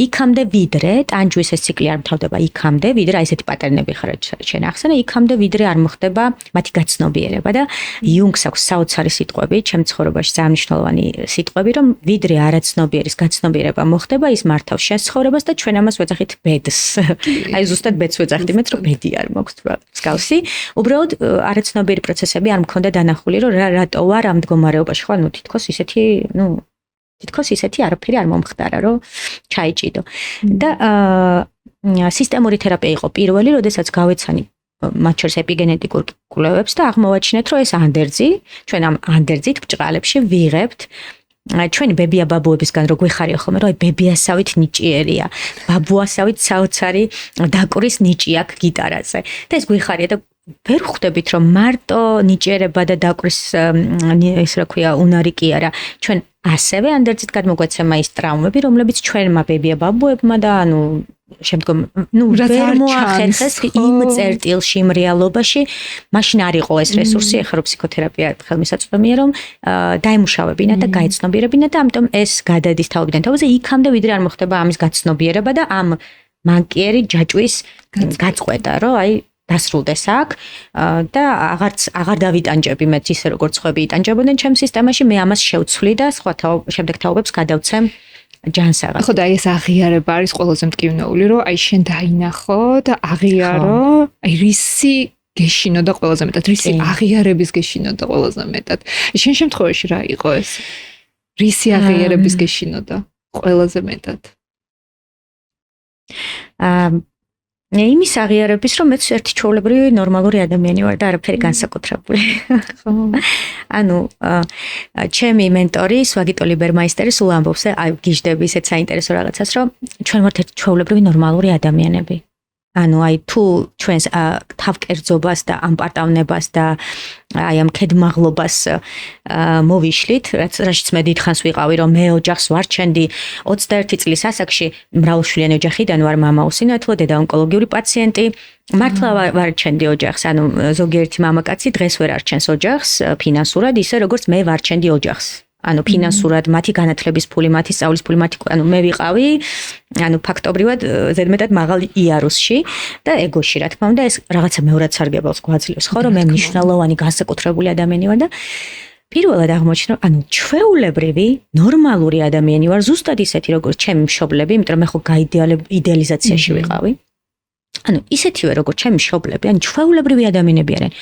იქამდე ვიდრე ტანჯვის ეს ციკლი არ მთავრდება იქამდე, ვიდრე აი ესეთი პატერნები ხარ შენ ახსენე, იქამდე ვიდრე არ მოხდება მათი გაცნობიერება და იუნგს აქვს საოცარი სიტყვები, ჩემ ცხოვრებაში ძალიან მნიშვნელოვანი სიტყვები, რომ ვიდრე არაცნობიერის გაცნობიერება მოხდება, ის მართავს შენს ცხოვრებას და ჩვენ ამას ვეძახით ბედს. აი ზუსტად ბედს ვეძახით, იმეც რომ ბედი არ მოგვს მსგავსი. უბრალოდ არაცნობიერი პროცესები არ მქონდა დანახული, რომ რატო ვარ ამ მდგომარეობაში, ხო, თითქოს ისეთი არაფერი არ მომხდარა, რომ ჩაიჭიდო. და სისტემური თერაპია იყო პირველი, როდესაც გავეცანი მათ შორის ეპიგენეტიკურ კვლევებს და აღმოვაჩინეთ, რომ ეს ანდერძი, ჩვენ ამ ანდერძით ბჭყალებში ვიღებთ ჩვენი ბებია-ბაბუებისგან რო გვეხარია ხოლმე, რომ აი ბებიასავით ნიჭიერია, ბაბუასავით საოცარი დაკვრის ნიჭი აქვს გიტარაზე. და ეს გვეხარია და ვერ ხვდებით, რომ მარტო ნიჭიერება და დაკვრის ეს რა ქვია, უნარი კი არა, ჩვენ ასევე ანდერძით გადმოგვეცემა ის ტრავმები, რომლებიც ჩვენმა ბებია-ბაბუებმა და ანუ შემდგომ ვერ მოახერხეს იმ წერტილში, იმ რეალობაში, მაშინ არ იყო ეს რესურსი, ეხლა რო ფსიქოთერაპია ხელმისაწვდომია, რომ დაემუშავებინა და გაეცნობიერებინა და ამიტომ ეს გადადის თაობიდან თაობაზე, იქამდე ვიდრე არ მოხდება ამის გაცნობიერება და ამ მანკიერი ჯაჭვის გაწყვეტა, რომ აი დასრულდეს აქ და აღარ დავიტანჯები მეც ისე როგორც ხვები იტანჯებოდნენ ჩემ სისტემაში, მე ამას შევცვლი და სხვა შემდეგ თაობებს გადავცემ ჯანსაღად. ხო და ეს აღიარება არის ყველაზე მტკივნეული, რომ აი შენ დაინახო და აღიარო, აი რისი გეშინო და ყველაზე მეტად, რისი აღიარების გეშინო და ყველაზე მეტად. შენ შემთხვევაში რა იყო ეს? რისი აღიარების გეშინო და ყველაზე მეტად? იმის აღიარების, რომ მეც ერთი ჩვეულებრივი ნორმალური ადამიანი ვარ და არაფერი განსაკუთრებული. ხო. ანუ ჩემი მენტორი სვაგიტო ლიბერმაისტერი სულ ამბობს, აი გიждები ისეთ საინტერესო რაღაცას, რომ ჩვენ ვართ ერთი ჩვეულებრივი ნორმალური ადამიანები. ანუ აი თუ ჩვენს თავკერძობას და ამპარტავნებას და აი ამ ქედმაღლობას მოვიშლით, რაშიც მე დიდხანს ვიყავი, რომ მე ოჯახს ვარჩენდი 21 წლის ასაკში მრავალშვილიანი ოჯახიდან ვარ მამაუსინათლო, დედა ონკოლოგიური პაციენტი, მართლა ვარჩენდი ოჯახს, ანუ ზოგიერთი მამაკაცი დღეს ვერ არჩენს ოჯახს ფინანსურად, ისე როგორც მე ვარჩენდი ოჯახს. ანუ ფინანსურად, მათი განათლების ფული, მათი სწავლის ფული, ანუ მე ვიყავი, ანუ ფაქტობრივად ზედმეტად მაღალ იარუსში და ეგოში, რა თქმა უნდა, ეს რაღაცა მეორად სარგებელს გვაძლევს, ხო, რომ მე მნიშვნელოვანი განსაკუთრებული ადამიანი ვარ და პირველად აღმოჩნდა, ანუ ჩვეულებრივი, ნორმალური ადამიანი ვარ, ზუსტად ისეთი, როგორც ჩემი მშობლები, იმიტომ რომ მე ხო გაიდეალიზაციაში ვიყავი. ანუ ისეთივე როგორც ჩემი მშობლები, ანუ ჩვეულებრივი ადამიანები არიან.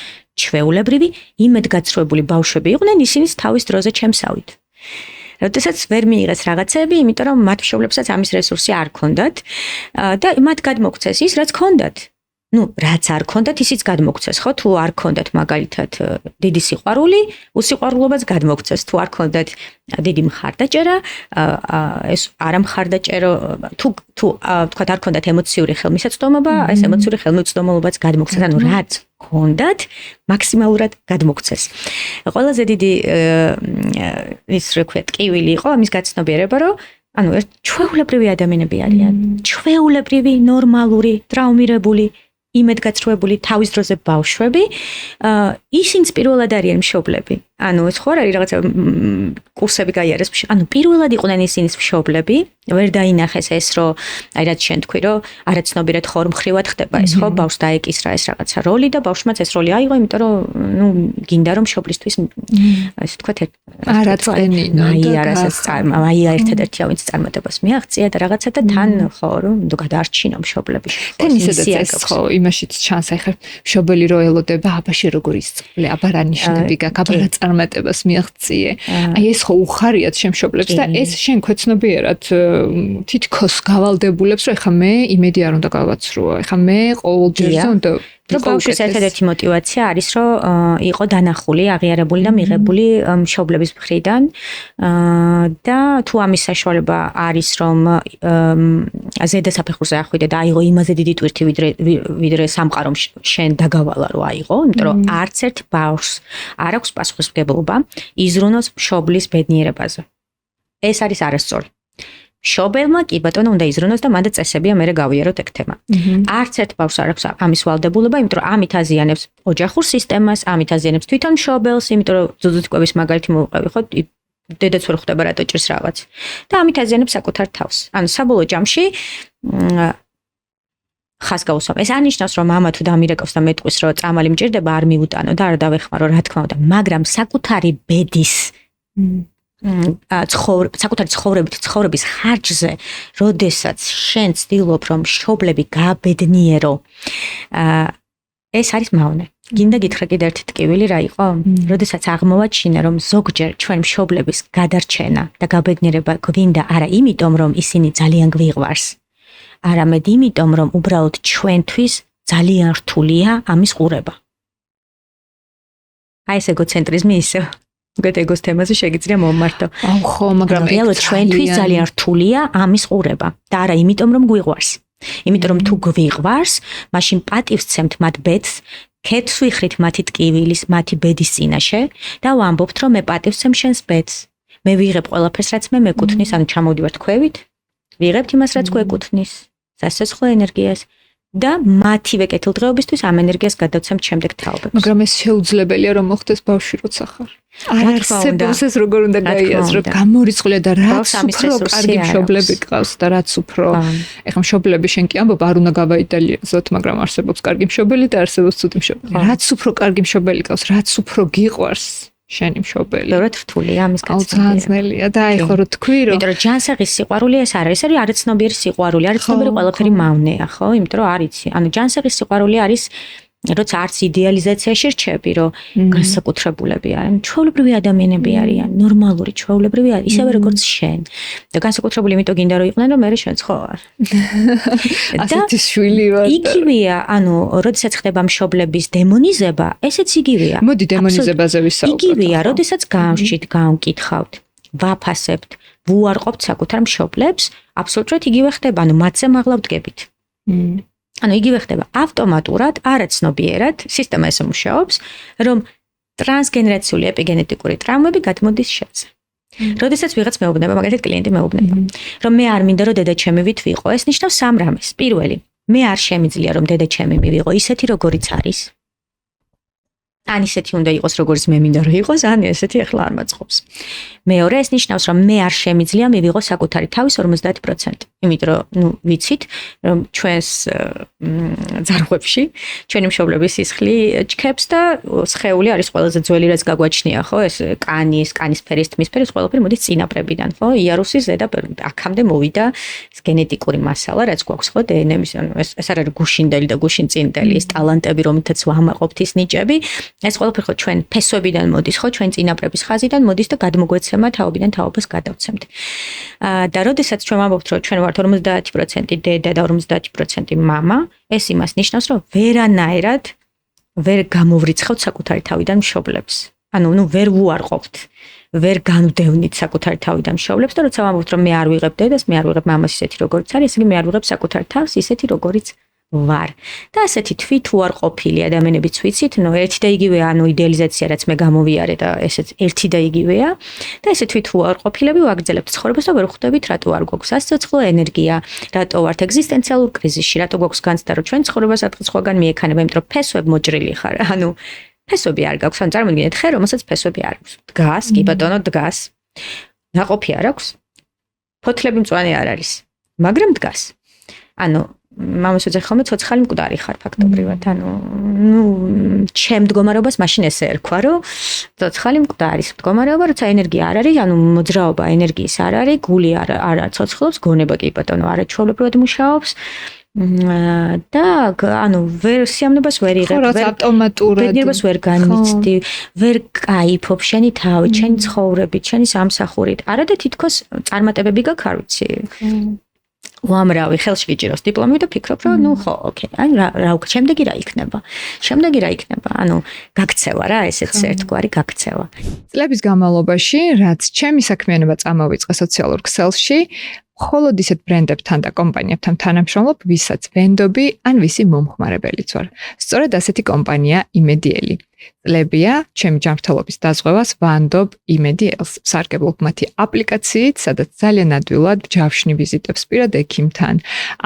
ჩვეულებრივი, იმედგაცრუებული ბავშვები იყვნენ, ისინიც თავის დროზე ჩემსავით. როდესაც ვერ მიიღეს რაღაცები, იმიტომ რომ მათ მშობლებსაც ამის რესურსი არ ჰქონდათ და მათ გადმოგცეს ის, რაც ჰქონდათ. ну, რაც არ ჰქონდათ, ისიც გადმოგცეს, ხო? თუ არ ჰქონდათ მაგალითად დიდი სიყვარული, უსიყვარულობაც გადმოგცეს. თუ არ ჰქონდათ დიდი მხარდაჭერა, ეს არა მხარდაჭერო, თუ თქვა არ ჰქონდათ ემოციური ხელმისაწვდომობა, ეს ემოციური ხელმისაწვდომობაც გადმოგცეს. ანუ რაც ჰქონდათ, მაქსიმალურად გადმოგცეს. ყველაზე დიდი ის რა ქვია, ტკივილი იყო ამის გაცნობიერება, რომ ანუ ჩვეულებრივი ადამიანები არიან. ჩვეულებრივი, ნორმალური, ტრაუმირებული, იმედგაცრუებული თავის დროზე ბავშვები, ისინიც პირველად არიან მშობლები. ანუ ეს ხო არის რაღაცა კურსები გაიარეს. ანუ პირველად იყვნენ ისინიც მშობლები, ვერ დაინახეს ეს, რომ აი რაც შენ თქვი, რომ არაცნობიერად ხორმხრივად ხდება ეს, ხო, ბავშვს დაეკისრა ეს რაღაცა როლი და ბავშვმაც ეს როლი აიღო, იმიტომ რომ ნუ გინდა რომ მშობლისთვის ასე თქვა არაწყენინო და აი ერთადერთი ავინც წარმატებას მიაღწია და რაღაცა და თან ხო რომ ნუ გადაარჩინო მშობლები. თან ისედაც ეს ხო იმაშიც ჩანს, აი ხარ მშობელი რო ელოდება, აბაში როგორ ისწავლე, აბა რა ნიშნები გაქვს, აბა რა წარმატებას მიაღწიე. აი ეს ხო უხარიათ შემშობლებს და ეს შენ ქვეცნობიერად თითქოს გავალდებულებს, რომ ეხა მე იმედი არ უნდა გავაცრუო, ეხა მე ყოველჯერზე უნდა ბავშვის ერთადერთი мотиваცია არის, რომ იყო დანახული, აღიარებული და მიღებული მშობლების მხრიდან და თუ ამის საშუალება არის, რომ ზედა საფეხურზე ახვიდე და აიღო იმაზე დიდი ტვირთი, ვიდრე სამყარომ შენ დაგავალა რომ აიღო, იმიტომ რომ არც ერთ ბავშვს არ აქვს პასუხისმგებლობა იზრუნოს მშობლის ბედნიერებაზე. ეს არის არასწორი. მშობელმა კი ბატონო უნდა იზრუნოს და მანდ წესებია მე გავიაროთ ეგ თემა. არც ერთ ბავშვს არ აქვს ამის ვალდებულება, იმიტომ რომ ამით აზიანებს ოჯახურ სისტემას, ამით აზიანებს თვითონ მშობელს, იმიტომ რომ ძუძუთკვების მაგალითი მოვყევი, ხო, დედაც ვერ ხვდება რატო ჭირს რაღაც. და ამით აზიანებს საკუთარ თავს. ანუ საბოლოო ჯამში ხას გავუსვამ. ეს არნიშნავს, რომ მამა თუ დამირეკავს და მეტყვის, რომ წამალი მჭირდება, არ მიუტანო და არ დავეხმარო, რა თქმა უნდა, მაგრამ საკუთარი ბედის საკუთარი ცხოვრების ხარჯზე, როდესაც შენ ცდილობ, რომ მშობლები გააბედნიერო, ეს არის მავნე. გინდა გითხრა კიდე ერთი ტკივილი რა იყო? როდესაც აღმოვაჩინა, რომ ზოგჯერ ჩვენ მშობლების გადარჩენა და გაბედნიერება გვინდა არა იმიტომ, რომ ისინი ძალიან გვიყვარს, არამედ იმიტომ, რომ უბრალოდ ჩვენთვის ძალიან რთულია ამის ყურება. აი ეს ეგოცენტრიზმი ისევ ეგოს თემაზე შეგიძლია მომმართო. ხო, მაგრამ რეალურად ჩვენთვის ძალიან რთულია ამის ყურება და არა იმიტომ, რომ გვიყვარს. იმიტომ, რომ თუ გვიყვარს, მაშინ პატივს ცემთ მათ ბედს, ქეთს ვიხრით მათი ტკივილის, მათი ბედის წინაშე და ვამბობთ, რომ მე პატივს ცემ შენს ბედს. მე ვიღებ ყველაფერს, რაც მე მეკუთვნის, ანუ ჩამოვდივართ ქვევით, ვიღებთ იმას, რაც გვეკუთვნის, სასიცოცხლო ენერგიას და მათივე კეთილდღეობისთვის ამ ენერგიას გადავცემთ შემდეგ თაობებს. მაგრამ ეს შეუძლებელია რომ მოხდეს ბავშვი როცა ხარ. არ არსებობს ეს როგორ უნდა გაიაზრო, გამორიცხულია და რაც უფრო კარგი მშობლები გყავს და რაც უფრო ეხლა მშობლები შენ კი ამბობ არ უნდა გავაიდეალიზოთ, მაგრამ არსებობს კარგი მშობელი და არსებობს ცუდი მშობელი. რაც უფრო კარგი მშობელი გყავს, რაც უფრო გიყვარს შენი მშობელი. ბევრად რთულია ამის გაცნობა. ძალიან ძნელია და აი ხო რო თქვი რომ იმიტომ რომ ჯანსაღის სიყვარული ეს არის არაცნობიერი სიყვარული, არაცნობიერი ყველაფერი მავნეა, ხო? იმიტომ რომ არ იცი. ანუ ჯანსაღის სიყვარული არის როცა არც იდეალიზაციაში რჩები, რომ განსაკუთრებულები არიან, ჩვეულებრივი ადამიანები არიან, ნორმალური ჩვეულებრივი, ისევე როგორც შენ. და განსაკუთრებული იმიტომ გინდა რომ იყვნენ, რომ მე შენც ხო ვარ. ასეთი შვილი ვარ. იგივეა, ანუ როდესაც ხდება მშობლების დემონიზება, ესეც იგივეა. მოდი დემონიზებაზე ვისაუბროთ. იგივეა, როდესაც გამშვით, გავკითხავთ, ვაფასებთ, ვუარყოფთ საკუთარ მშობლებს, აბსოლუტურად იგივე ხდება, ანუ მათზე მაღლა ვდგებით. ანუ იგივე ხდება ავტომატურად, არაცნობიერად, სისტემა ესე მუშაობს, რომ ტრანსგენერაციული ეპიგენეტიკური ტრავმები გადმოდის შენზე. როდესაც ვიღაც მეუბნება, მაგალითად კლიენტი მეუბნება, რომ მე არ მინდა რომ დედა-ჩემი ვით ვიყო, ეს ნიშნავს სამ რამეს. პირველი, მე არ შემიძლია რომ დედა-ჩემი მივიღო ისეთი როგორიც არის. ან ისეთი უნდა იყოს როგორც მე მინდა რომ იყოს, ან ესეთი ახლა არ მაწყობს. მეორე, ეს ნიშნავს რომ მე არ შემიძლია მივიღო საკუთარი თავის 50%. იმიტომ რომ, ვიცით, რომ ჩვენს ძარღვებში ჩვენი მშობლების სისხლი ჩქებს და სხეული არის ყველაზე ძველი რაც გაგვაჩნია, ხო? ეს კანის ფერის, თმის ფერის ყველაფერი მოდის წინაპრებიდან, ხო? იარუსის ზედა აქამდე მოვიდა ეს გენეტიკური მასალა, რაც გვაქვს, ხო? დნმ-ის, ანუ ეს არ არის გუშინდელი და გუშინწინდელი, ეს ტალანტები, რომლითაც ვამაყობთ ის ნიჭები. ეს ყველაფერი ხო ჩვენ ფესვებიდან მოდის, ხო? ჩვენ წინაპრების ხაზიდან მოდის და გადმოგვეცემა თაობიდან თაობას გადავცემთ. და როდესაც ჩვენ ვამბობთ, რომ ჩვენ ვართ 50% დედა და 50% მამა, ეს იმას ნიშნავს, რომ ვერანაირად ვერ გამოვრიცხავთ საკუთარი თავიდან მშობლებს. ანუ ვერ ვუარყოფთ, ვერ განვდევნით საკუთარი თავიდან მშობლებს და როცა ვამბობთ, რომ მე არ ვიღებ დედას, მე არ ვიღებ მამას ისეთი როგორიც არის, ესე იგი მე არ ვიღებ საკუთარ თავს ისეთი როგორიც ვარ. და ასეთი თვით უარყოფილი ადამიანებიც ვიცით, ერთი და იგივეა, ანუ იდეალიზაცია რაც მე გამოვიარე და ესეც ერთი და იგივეა. და ესე თვით უარყოფილები ვაგრძელებთ ცხოვრებას და ვერ ხვდებით, რატო არ გვაქვს ასწოცხლო ენერგია, რატო ვართ ეგზისტენციალურ კრიზისში, რატო გვაქვს განცდა, რომ ჩვენ ცხოვრებას ატყისხვაგან მიექანება, იმიტომ რომ ფესვებ მოჭრილი ხარ. ანუ ფესვები არ გაქვს, ანუ წარმოგიდგენთ ხე, რომელსაც ფესვები არ აქვს. დგას, კი ბატონო, დგას. ნაყოფი არ აქვს. ფოთლები მწვანე არ არის, მაგრამ დგას. ანუ მამას ვეძახი ხოლმე ცოცხალი მკვდარი ხარ ფაქტობრივად, ანუ ჩემ მდგომარეობას მაშინ ესე ერქვა, რომ ცოცხალი მკვდარის მდგომარეობა, როცა ენერგია არ არის, ანუ მოძრაობა ენერგიის არ არის, გული არ ცოცხლობს, გონება კი ბატონო არაჩვეულებრივად მუშაობს. და ანუ ვერ სიამნებას ვერ იღებ, ვერ ავტომატურად ბედნიერებას ვერ განიცდი, ვერ კაიფობ შენი თავით, შენი ცხოვრებით, შენი სამსახურით. არა და თითქოს წარმატებები გაქვს, არ ვიცი. უამრავი ხელში გიჭიროს დიპლომი და ფიქრობ, რომ ხო, ოკეი, აი რა შემდეგი რა იქნება? შემდეგი რა იქნება? ანუ გაქცევა რა, ესეც ერთგვარი გაქცევა. წლების განმავლობაში, რაც ჩემი საქმიანობა წამოვიწყე სოციალურ ქსელში, მხოლოდ ისეთ ბრენდებთან და კომპანიებთან თანამშრომლობ, ვისაც ვენდობი ან ვისი მომხმარებელიც ვარ. სწორედ ასეთი კომპანია იმედიელი. წლებია ჩემი ჯანმრთელობის დაზღვევას ვანდობ იმედიელს. სარგებლობ მათი აპლიკაციით, სადაც ძალიან ადვილად ჯავშნი ვიზიტებს პირად ექიმთან,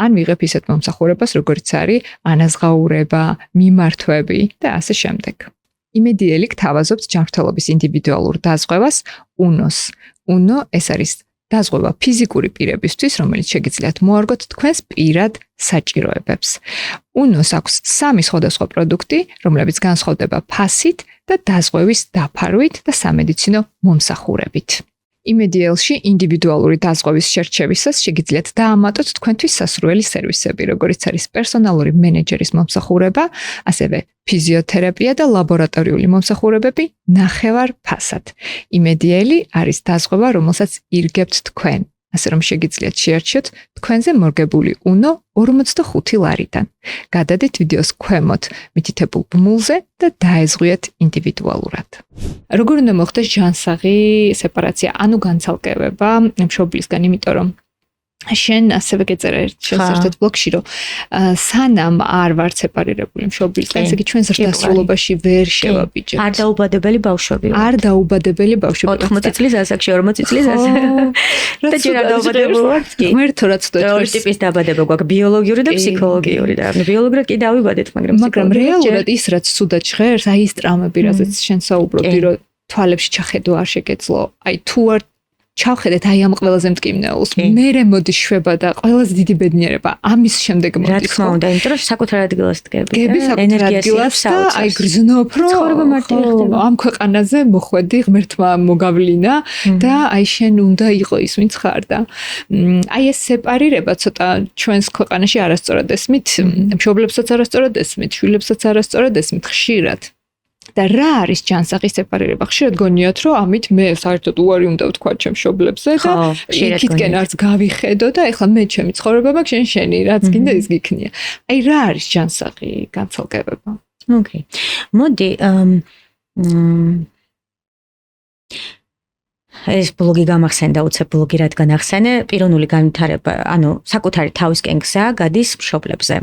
ან ვიღებ ისეთ მომსახურებას, როგორც არის ანაზღაურება, მიმართვები და ასე შემდეგ. იმედიელი გთავაზობთ ჯანმრთელობის ინდივიდუალურ დაზღვევას UNO-ს. UNO ეს არის დაზღვევა ფიზიკური პირებისთვის, რომელიც შეგიძლიათ მოარგოთ თქვენს პირად საჭიროებებს. UNO-ს აქვს 3 სხვადასხვა პროდუქტი, რომლებიც განსხვავდება ფასით და დაზღვევის დაფარვით და სამედიცინო მომსახურებით. იმედიელში ინდივიდუალური დაზღვევის შერჩევისას შეგიძლიათ დაამატოთ თქვენთვის სასურველი სერვისები, როგორიც არის პერსონალური მენეჯერის მომსახურება, ასევე ფიზიოთერაპია და ლაბორატორიული მომსახურებები ნახევარ ფასად. იმედიელი არის დაზღვევა, რომელსაც ირგებთ თქვენ, ასე რომ შეგიძლიათ შეარჩიოთ თქვენზე მორგებული UNO 45 ლარიდან. გადადით ვიდეოს ქვემოთ მითითებულ ბმულზე და დაეზღვიეთ ინდივიდუალურად. როგორ უნდა მოხდეს ჯანსაღი სეპარაცია, ანუ განცალკევება მშობლისგან, იმიტომ რომ შენ ასევე გეწერა ერთ ბლოგში, რომ სანამ არ ვარ სეპარირებული მშობლისგან, ესე იგი ჩვენ ზრდასრულობაში ვერ შევაბიჯებთ. არ დაუბადებელი ბავშვები. არ დაუბადებელი ბავშვები. 80 წლის ასაკში, 40 წლის ასაკში. და ჯერ არ დაუბადებული ვართ კი. ღმერთო რაც ვთქვი. ორი ტიპის დაბადება გვაქვს, ბიოლოგიური და ფსიქოლოგიური და ბიოლოგიურად კი დავიბადეთ, მაგრამ რეალურად ის რაც სუდად ჟღერს, აი ის ტრამები, რაზეც შენ საუბრობდი, რომ თვალებში ჩახედვა არ შეგეძლო. აი თუ არ ჩავხედეთ აი ამ ყველაზე მტკივნეულს. მერე მოდის შვება და ყველაზე დიდი ბედნიერება ამის შემდეგ მოდის. რა თქმა უნდა, იმიტომ რომ საკუთარ ადგილას დგები. გები საკუთარ ადგილას და აი გრძნობ, რომ ცხოვრება მარტივი ხდება. ამ ქვეყანაზე მოხვედი, ღმერთმა მოგავლინა და აი შენ უნდა იყო ის ვინც ხარ და აი ეს სეპარირება ცოტა ჩვენს ქვეყანაში არასწორად ესმით, მშობლებსაც არასწორად ესმით, შვილებსაც არასწორად ესმით ხშირად. და რა არის ჯანსაღი სეპარირება? ხშირად გონიათ, რომ ამით მე საერთოდ უარი უნდა ვთქვა ჩემ მშობლებზე და იქითკენ არც გავიხედო და ეხლა მე ჩემი ცხოვრება მაქვს, შენი რაც გინდა ის გიქნია. აი რა არის ჯანსაღი განცალკევება? ოკეი. მოდი ეს ბლოგი გამახსენდა, უცებ ბლოგი რადგან ახსენე, პიროვნული განვითარება, ანუ საკუთარი თავისკენ გზა გადის მშობლებზე.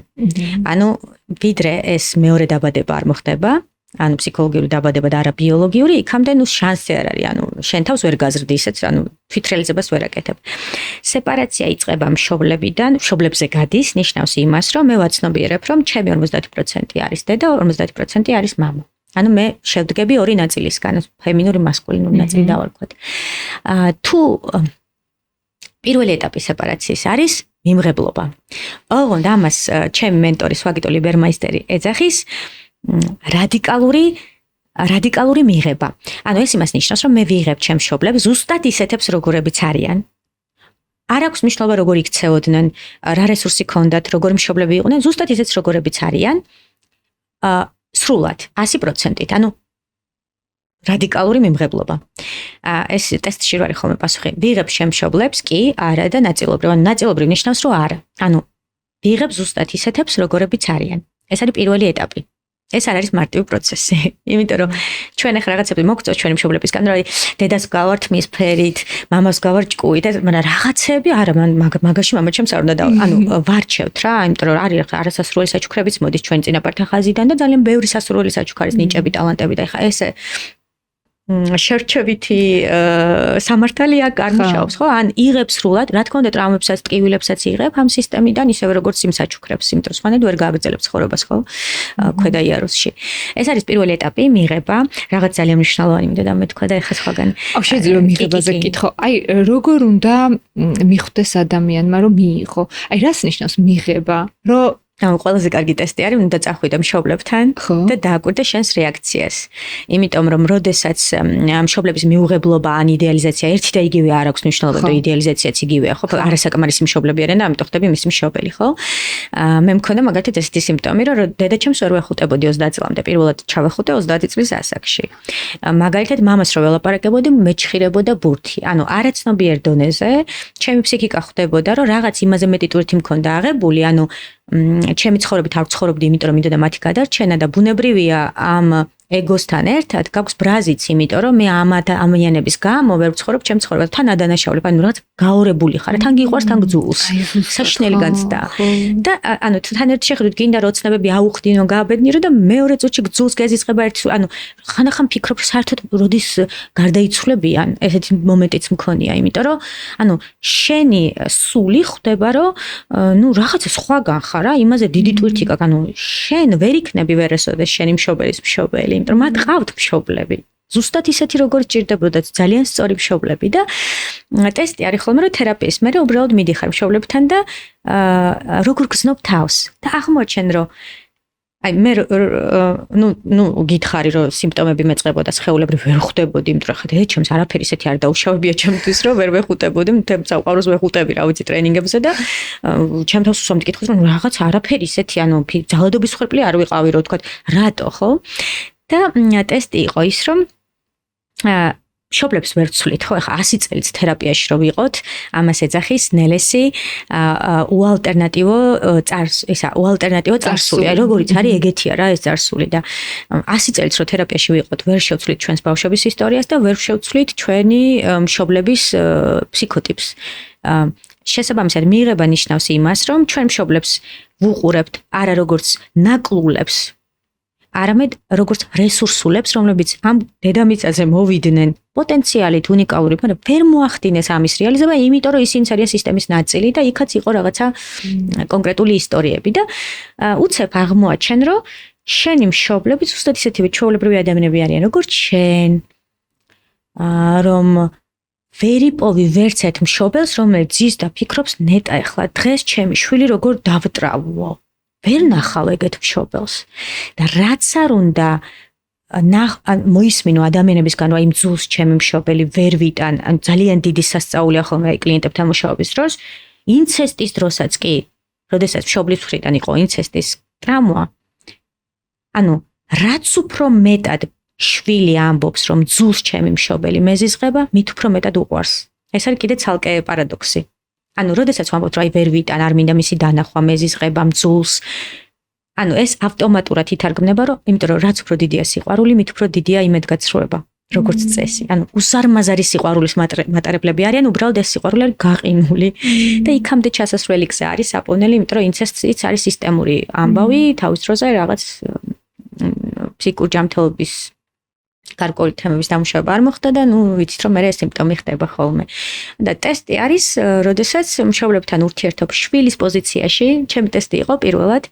ანუ ვიდრე ეს მეორე დაბადება არ მოხდება, ანუ ფსიქოლოგიური დაბადება და არა ბიოლოგიური, იქამდე შანსი არ არის, ანუ შენ თავს ვერ გაზრდი ისეთ, ანუ თვითრეალიზებას ვერ აკეთებ. სეპარაცია იწყება მშობლებიდან, მშობლებზე გადის, ნიშნავს იმას, რომ მე ვაცნობიერებ, რომ ჩემი 50% არის დედა, 50% არის მამა. ანუ მე შევდგები ორი ნაწილისგან, ფემინური, მასკულინური ნაწილი დავარქვათ. თუ პირველი ეტაპი სეპარაციის არის მიმღებლობა. ოღონდ ამას ჩემი მენტორი სვაგიტო ლიბერმაისტერი ეძახის რადიკალური მიღება. ანუ ეს იმას ნიშნავს, რომ მე ვიღებ ჩემ მშობლებს ზუსტად ისეთებს, როგორებიც არიან. არ აქვს მნიშვნელობა, როგორ იქცეოდნენ, რა რესურსი ჰქონდათ, როგორი მშობლები იყვნენ, ზუსტად ისეთს, როგორებიც არიან. სრულად 100%. ანუ რადიკალური მიმღებლობა. ეს ტესტში რო არის ხოლმე პასუხი. ვიღებ ჩემ მშობლებს, კი, არა და ნაწილობრივ. ანუ ნაწილობრივ ნიშნავს, რომ არა. ანუ ვიღებ ზუსტად ისეთებს, როგორებიც არიან. ეს არის პირველი ეტაპი. ეს არ არის მარტივი პროცესი. იმიტომ რომ ჩვენ ახლა რაღაცები მოგწევს ჩვენი მშობლებისგან, რომ დედას გავართ მის ფერით, მამას გავართ ჭკუით, მაგრამ რაღაცები არა, მაგაში მამა ჩემს არ უნდა ანუ ვარჩევთ რა, იმიტომ რომ არის არასასრული საჩუქრებიც მოდის ჩვენი წინაპართა ხაზიდან და ძალიან ბევრი სასურველი საჩუქარის ნიჭები, ტალანტები და ეხა ესე შერჩევითი სამართალი აქ არ მუშაობს, ხო? ან იღებს სრულად, რა თქმა უნდა, ტრავმებსაც, ტკივილებსაც იღებ ამ სისტემიდან, ისევე როგორც იმ საჩუქრებს, იმიტომ რომ სხვანაირად ვერ გააგრძელებ ცხოვრებას, ხო? ქვედა იარუსში. ეს არის პირველი ეტაპი, მიღება, რაღაც ძალიან მნიშვნელოვანი მინდა და მე თქვა და ეხა სხვაგან. აუ შეიძლება მიღებაზე გითხო. აი, როგორ უნდა მიხვდეს ადამიანმა, რომ მიიღო? აი, რას ნიშნავს მიღება? რომ ანუ ყველაზე კარგი ტესტი არის, უნდა წახვიდე მშობლებთან და დააკვირდე შენს რეაქციას. იმიტომ რომ როდესაც მშობლების მიუღებლობა ან იდეალიზაცია ერთი და იგივე არ აქვს მნიშვნელობა და იდეალიზაციაც იგივეა, ხო? არასაკმარისი მშობლები არიან და ამიტომ ხდები მისი მშობელი, ხო? მე მქონდა მაგალითად ესეთი სიმპტომი, რომ დედა ჩემს ვერ ვეხუტებოდი 30 წლამდე, პირველად ჩავეხუტე 30 წლის ასაკში. მაგალითად მამას რო ველაპარაკებოდი, მეჩხირებოდა ბურთი. ანუ არაცნობიერ დონეზე ჩემი ფსიქიკა ხვდებოდა, რომ რაღაც იმაზე მეტი ტვირთი მქონდა აღებული, ანუ ჩემი ცხოვრებით არ ვცხოვრობდი, იმიტომ რომ მინდოდა მათი გადარჩენა და ბუნებრივია ამ ეგოსთან ერთად გაქვს ბრაზიც, იმიტომ რომ მე ამიანების გამო ვერ ვცხოვრობ ჩემ ცხოვრებას. თან ადანაშაულებ, ანუ რაღაც გაორებული ხარ, თან გიყვარს, თან გძულს. საშნელი განცდა. და ანუ თან ერთ შეხედვით გინდა რომ ოცნებები აუხდინო, გააბედნირო და მეორე წუთში გძულს გეზიწყება ერთი, ანუ ხანახან ფიქრობ, საერთოდ როდის გარდაიცვლებიან, ესეთი მომენტიც მქონია, იმიტომ რომ ანუ შენი სული ხვდება, რომ ნუ რაღაცა სხვაგან ხარ, იმაზე დიდი ტვირთი გაქვს, ანუ შენ ვერ იქნები ვერასოდეს შენი მშობელის მშობელი. რომ მათ ყავთ მშობლები. ზუსტად ისეთი როგორც ჭირდებოდათ, ძალიან სწორი მშობლები და ტესტი არის ხოლმე რომ თერაპიის მერე უბრალოდ მიდიხარ მშობლებთან და როგორ გრძნობ თავს და აღმოჩენ რომ აი მე ნუ გითხარი რომ სიმპტომები მეწყებოდა სხეულებრივ ვერ ხვდებოდი, იმიტომ რომ ხა ჩემს არაფერი ისეთი არ დაუშავებია ჩემთვის რომ ვერ ვეხუტებოდი, მთელ საყვარელს ვეხუტები რა ვიცი ტრენინგებზე და ჩემ თავს უსვამდი კითხვის რომ რაღაც არაფერი ისეთი ანუ ძალადობის ხვერპლი არ ვიყავი რომ თქვა რატო ხო? და ტესტი იყო ის რომ მშობლებს ვერ ვცვლით, ხო, ახლა 100 წელიც თერაპიაში რო ვიყოთ, ამას ეძახის ნელესი უალტერნატივო წარსული, როგორიც არის ეგეთია რა ეს წარსული და 100 წელიც რო თერაპიაში ვიყოთ, ვერ შევცვლით ჩვენს ბავშვების ისტორიას და ვერ შევცვლით ჩვენი მშობლების ფსიქოტიპს. შესაბამისად მიიღება ნიშნავს იმას, რომ ჩვენ მშობლებს ვუყურებთ არა როგორც ნაკლულებს, არამედ როგორც რესურსულებს, რომლებიც ამ დედამიწაზე მოვიდნენ პოტენციალით უნიკალური, მაგრამ ვერ მოახდინეს ამის რეალიზება, იმიტომ რომ ისინი არიან სისტემის ნაწილი და იქაც იყო რაღაცა კონკრეტული ისტორიები და უცებ აღმოაჩენ, რომ შენი მშობლები ზუსტად ისეთივე ჩვეულებრივი ადამიანები არიან, როგორც შენ, რომ ვერ იპოვი ვერც ერთ მშობელს, რომელიც ზის და ფიქრობს, ნეტა ეხლა დღეს ჩემი შვილი როგორ დავტრავო. ვერ ნახავ ეგეთ მშობელს. და რაც არ უნდა მოისმინო ადამიანებისგან, რომ იმ ძულს ჩემი მშობელი ვერ ვიტან, ან ძალიან დიდი სასწაულია ხოლმე აი კლიენტებთან მუშაობის დროს, ინცესტის დროსაც კი, როდესაც მშობლის მხრიდან იყო ინცესტის ტრამვა, ანუ რაც უფრო მეტად შვილი ამბობს, რომ ძულს ჩემი მშობელი მეზიზღება, მით უფრო მეტად უყვარს. ეს არის კიდე ცალკე პარადოქსი. ანუ, როდესაც ვამბობთ, რომ აი ვერ ვიტან, არ მინდა მისი დანახვა, მეზიზღება, ძულს. ანუ ეს ავტომატურად ითარგმნება, რომ იმიტომ რომ რაც უფრო დიდია სიყვარული, მით უფრო დიდია იმედგაცრუება, როგორც წესი. ანუ უზარმაზარი სიყვარულის მატარებლები არიან, უბრალოდ ეს სიყვარული არის გაყინული და იქამდე ჩასასვლელი გზა არის საპოვნელი, იმიტომ რომ ინცესტიც არის სისტემური ამბავი, თავის დროზე რაღაც ფსიქიკური ჯანმრთელობის გარკვეული თემების დამუშავება არ მოხდა და ნუ ვიცით რომ მე ეს სიმპტომი ხდება ხოლმე. და ტესტი არის, როდესაც მშობლებთან ურთიერთობ შვილის პოზიციაში, ჩემი ტესტი იყო პირველად.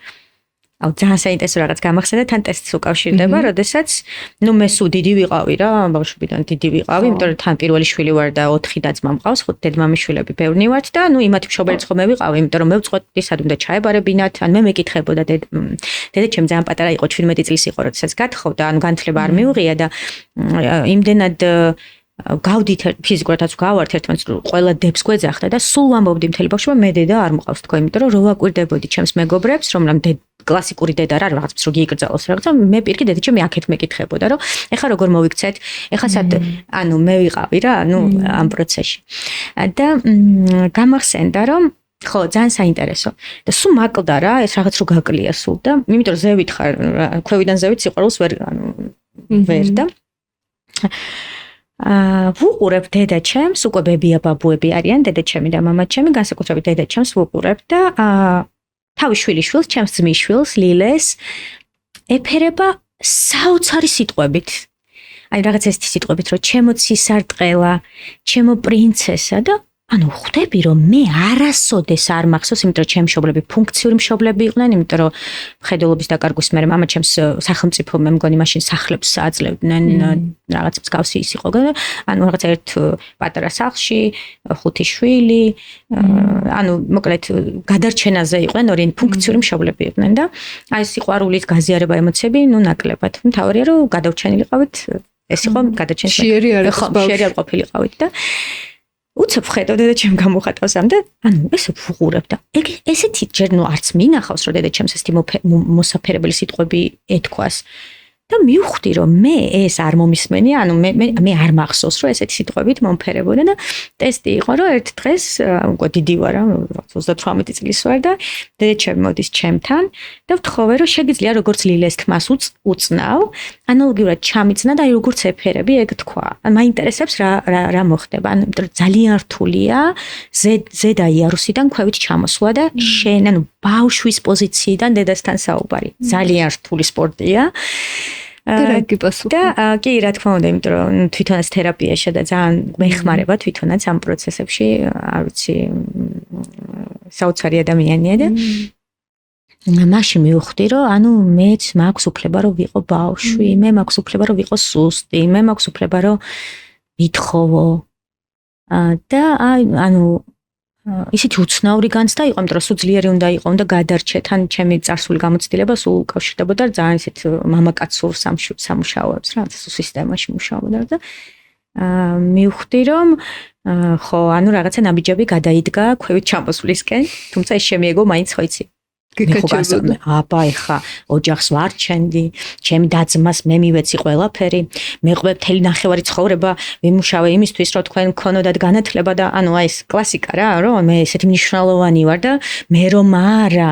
აუ ძალიან საინტერესო რაღაც გამახსენდა, თან ტესტს უკავშირდება, როდესაც ნუ მე სულ დიდი ვიყავი რა, ბავშვობიდან დიდი ვიყავი, იმიტომ რომ თან პირველი შვილი ვარ და 4 და-ძმა მყავს, 5 დედმამის შვილები ბევრნი ვართ და ნუ იმათი მშობელიც ხომ მე ვიყავი, იმიტომ რომ მე ვწყვეტი სად უნდა ჩაებარებინათ, ან მე მეკითხებოდა დედაჩემ ძალიან პატარა იყო, 17 წლის იყო, როდესაც გათხოვდა, ანუ განათლება არ მიუღია და იმდენად გავდით ფიზიკურადაც გავართ ერთმანეთს ყველა დებს გვეძახდა და სულ ვამბობდი მთელი ბავშვობა მე დედა არ მყავს თქო, იმიტომ რომ რო ვაკვირდებოდი ჩემს მეგობრებს, რომ კლასიკური დედა რა რაღაც სროგი იკრძალოს რაღაცა, მე პირიქით დედაჩემი აქეთ მეკითხებოდა, რომ ეხა როგორ მოვიქცეთ, ეხა სად ანუ მე ვიყავი რა, ანუ ამ პროცესში. და გამახსენდა რომ ხო, ძალიან საინტერესო. და სულ მაკლდა რა, ეს რაღაც რო გაკლია სულ და იმიტომ რომ ზევით ხარ, ქვევიდან ზევით სიყვარულს ვერ და ვუყურებ დედაჩემს, უკვე ბებია ბაბუები არიან, დედაჩემი და მამაჩემი, განსაკუთრებით დედაჩემს ვუყურებ და თავის შვილიშვილს, ჩემს ძმისშვილს, ლილეს ეფერება საოცარი სიტყვებით. აი რაღაც ესეთი სიტყვებით, რომ ჩემო ცისარტყელა, ჩემო პრინცესა და ანუ ხვდები რომ მე არასოდეს არ მახსოვს, იმიტომ რომ ჩემი მშობლები ფუნქციური მშობლები იყვნენ, იმიტომ რომ მხედველობის დაკარგვის მერე მამაჩემს სახელმწიფო მე მგონი მაშინ სახლებს აძლევდნენ, რაღაც მსგავსი ის იყო. ანუ რაღაც ერთ პატარა სახლში 5 შვილი, ანუ მოკლედ გადარჩენაზე იყვნენ, ორი ფუნქციური მშობლები იყვნენ და აი სიყვარულით გაზიარება ემოციები, ნუ ნაკლებად. მთავარია რომ გადავჩენილიყავით, ეს იყო გადარჩენის შიერი არ იყო ბავშვი. შიერი არ ყოფილიყავით და უცებ ხედავ დედაჩემ გამოხატავს ამ და ანუ ესე ვუყურებ და ესეთი ჯერ ნუ არც მინახავს რომ დედაჩემს ესეთი მოსაფერებელი სიტყვები ეთქვას და მივხვდი რომ მე ეს არ მომისმენია, ანუ მე არ მახსოვს რომ ესეთი სიტყვებით მომფერებოდა და ტესტი იყო რომ ერთ დღეს უკვე დიდი ვარ, 38 წლის ვარ და დედაჩემ მოდის ჩემთან და ვთხოვე რომ შეგიძლია როგორც ლილეს თმას უწნავ, ანალოგიურად ჩამიწნა და აი როგორც ეფერები ეგ თქვა. მაინტერესებს რა მოხდება, ანუ იმიტომ რომ ძალიან რთულია ზედა იარუსიდან ქვევით ჩამოსვლა და შენ ანუ ბავშვის პოზიციიდან დედასთან საუბარი. ძალიან რთული სპორტია. და კი, რა თქმა უნდა, იმიტომ რომ თვითონაც თერაპიაში და ძალიან მეხმარება თვითონაც ამ პროცესებში, არ ვიცი, საოცარი ადამიანია და მაშინ მივხვდი, რომ ანუ მეც მაქვს უფლება რომ ვიყო ბავშვი, მე მაქვს უფლება რომ ვიყო სუსტი, მე მაქვს უფლება რომ ვითხოვო. და ანუ ისეთი უცნაური განცდა იყო, იმიტომ რომ სულ ძლიერი უნდა იყო, უნდა გადარჩე, თან ჩემი წარსული გამოცდილება სულ უკავშირდებოდა ძალიან ისეთ მამაკაცურ სამუშაოებს რა, სულ სისტემაში მუშაობდა და მივხვდი რომ ხო, ანუ რაღაცა ნაბიჯები გადაიდგა ქვევით ჩამოსვლისკენ, თუმცა ეს შემიეგო მაინც ხო იცი. აბა ეხა ოჯახს ვარჩენდი, ჩემი და-ძმას მე მივეცი ყველაფერი, მე ყვე მთელი ნახევარი ცხოვრება ვიმუშავე იმისთვის, რომ თქვენ გქონოდათ განათლება და ანუ აი ეს კლასიკა რა, რომ მე ესეთი მნიშვნელოვანი ვარ და მე რომ არა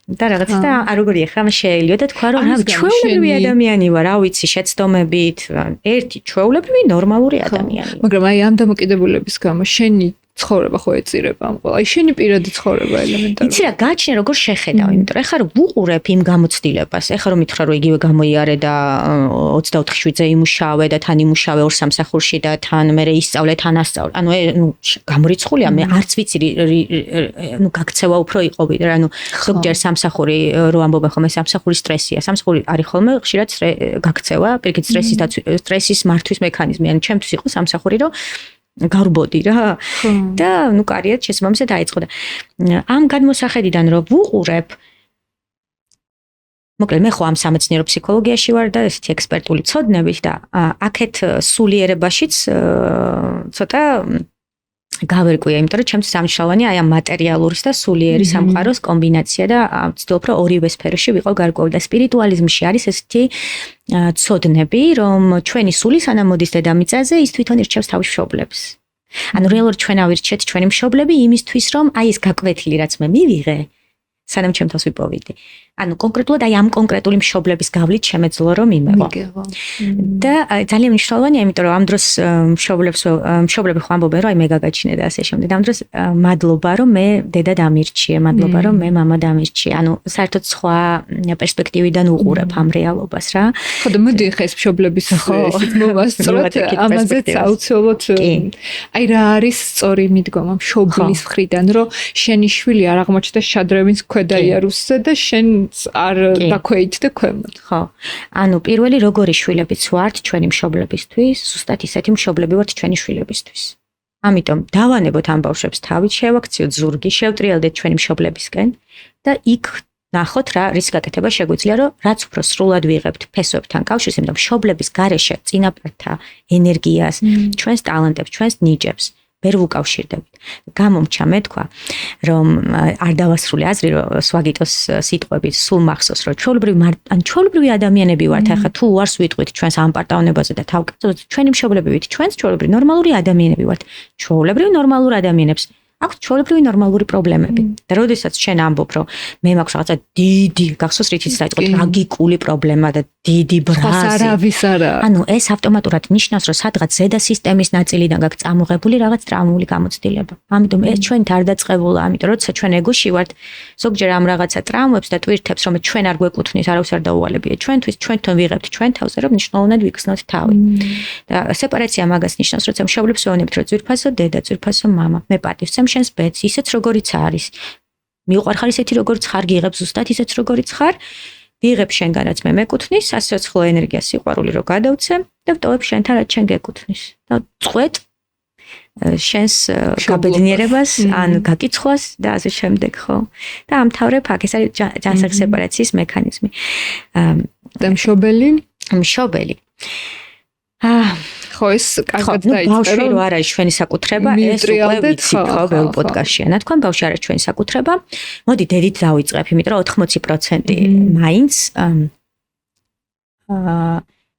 და რაღაც და როგორი ეხა შეიძლება და თქვა რომ რა ჩვეულებრივი ადამიანი ვარ, რა ვიცი, შეცდომებით, ერთი ჩვეულებრივი ნორმალური ადამიანი. მაგრამ აი ამ დამოკიდებულების გამო შენი ცხოვრება ხო ეწირება ამ ყველა. აი შენი პირადი ცხოვრება ელემენტარული. იცი რა, გააჩნია როგორ შეხედავ, იმიტომ რომ ეხლა რომ ვუყურებ იმ გამოცდილებას, ეხლა რომ მითხრა რომ იგივე გამოიარე და 24 შვიდზე იმუშავე და თან იმუშავე 2 სამსახურში და თან მე ისწავლე, თან ასწავლე. ანუ გამორიცხულია, მე არც ვიცი გაქცევა უფრო იყო ვიდრე, ანუ ზოგჯერ სამსახური რო ამბობენ ხოლმე სამსახური სტრესია. სამსახური არის ხოლმე ხშირად გაქცევა, პირიქით სტრესის მართვის მექანიზმი. ანუ ჩემთვის იყო სამსახური რომ გარბოდი რა და კარიერა შესაბამისად დაიწყო და ამ გადმოსახედიდან რომ ვუყურებ მოკლედ მე ხო ამ სამეცნიერო ფსიქოლოგიაში ვარ და ესეთი ექსპერტული ცოდნებით და აქეთ სულიერებაშიც ცოტა გავერკვია, იმიტომ რომ ჩემთვის სამშოვანი აი ამ მატერიალურის და სულიერი სამყაროს კომბინაცია და ვცდილობ რომ ორივე სფეროში ვიყო გარკვეული და სპირიტუალიზმში არის ესეთი ცოდნები, რომ ჩვენი სული სანამ მოდის დედამიწაზე, ის თვითონ ირჩევს თავის მშობლებს. ანუ რეალურად ჩვენ ავირჩეთ ჩვენი მშობლები იმისთვის, რომ აი ეს გაკვეთილი რაც მე მივიღე, სანამ ჩემ თავს ვიპოვიდი. ანუ კონკრეტულად აი ამ კონკრეტული მშობლების გავლით შემეძლო რომ იმეღო. და ძალიან მნიშვნელოვანია, იმიტომ რომ ამ დროს მშობლები ხო ამბობენ რომ აი მე გაგაჩინე და ასე შემდეგ. ამ დროს მადლობა რომ მე დედა დამირჩიე, მადლობა რომ მე მამა დამირჩიე. ანუ საერთოდ სხვა პერსპექტივიდან უყურებ ამ რეალობას რა. ხო და მოდი ხა ეს მშობლების ესეთ მოვასწროთ, ამაზეც აუცილებლად აი რა არის სწორი მიდგომა მშობლის მხრიდან, რომ შენი შვილი არ აღმოჩნდა შადრევის ქვედა იარუსზე და შენ არ დაქვეითდა ქვემოთ. ხო. ანუ პირველი როგორი შვილებიც ვართ ჩვენი მშობლებისთვის, ზუსტად ისეთი მშობლები ვართ ჩვენი შვილებისთვის. ამიტომ დავანებოთ ამ ბავშვებს თავით, შევაქციოთ ზურგი, შევტრიალდეთ ჩვენი მშობლებისკენ და იქ ნახოთ რა რის გაკეთება შეგვიძლია, რომ რაც უფრო სრულად ვიღებთ ფესვებთან კავშირს, იმიტომ მშობლების გარეშე წინაპართა ენერგიას, ჩვენს ტალანტებს, ჩვენს ნიჭებს ვერ ვუკავშირდებით. გამომჩა მე თქვა, რომ არ დავასრულე აზრი, რომ სვაგიტოს სიტყვებით სულ მახსოვს, რომ ჩვეულებრივი ადამიანები ვართ, ახლა თუ უარს ვიტყვით ჩვენს ამ პარტავნებაზე და თავკაცოთ, ჩვენი მშობლები ვით, ჩვენს ჩვეულებრივი ნორმალური ადამიანები ვართ. ჩვეულებრივი ნორმალურ ადამიანებს აქვს ჩვეულებრივი ნორმალური პრობლემები. და როდესაც შენ ამბობ, რომ მე მაქვს რაღაცა დიდი, გახსოვს რითიც დაიწყო ტრაგიკული პრობლემა და დიდი ბრაზი. არავის არა. ანუ ეს ავტომატურად ნიშნავს, რომ სადღაც ზედა სისტემის ნაწილიდან გაქვს წამოღებული რაღაც ტრაუმული გამოცდილება. ამიტომ ეს ჩვენით არ დაწყებულა, ამიტომ როცა ჩვენ ეგოში ვართ, ზოგჯერ ამ რაღაცა ტრაუმებს და ტვირთებს, რომ ჩვენ არ გვეკუთვნის, არავის არ დაუვალებია ჩვენთვის, ჩვენთან ვიღებთ ჩვენ თავზე, რომ მნიშვნელოვნად ვიქცნოთ თავი. და სეპარაცია მაგას ნიშნავს, როცა მშობლებს ვეუბნებთ, რომ ძვირფასო დედა, ძვირფასო მამა, მე პატივცემ შენს ბედს, ისეც როგორიც არის. მიუყვარხარ ისეთი როგორიც ხარ, გიღებ ზუსტად ისეც როგორიც ხარ. ვიღებ შენგანაც მე მეკუთვნის, სასიცოცხლო ენერგია სიყვარული რო გადავცემ და ვტოვებ შენთან რაც შენ გეკუთვნის. და წყვეტ შენს გაბედნიერებას, ან გაკიცხვას და ასე შემდეგ, ხო? და ამთავრებ აქ, ეს არის ჯანსაღი სეპარაციის მექანიზმი. და მშობელი. ხო ეს კარგად დაიწყე ბავშვი რო არის ჩვენი საკუთრება, ეს უკვე ვიცი ხო ბევრ პოდკასტშია. ნათქვამ ბავშვი არის ჩვენი საკუთრება. მოდი დედით დავიწყებ, იმიტომ რომ 80% მაინც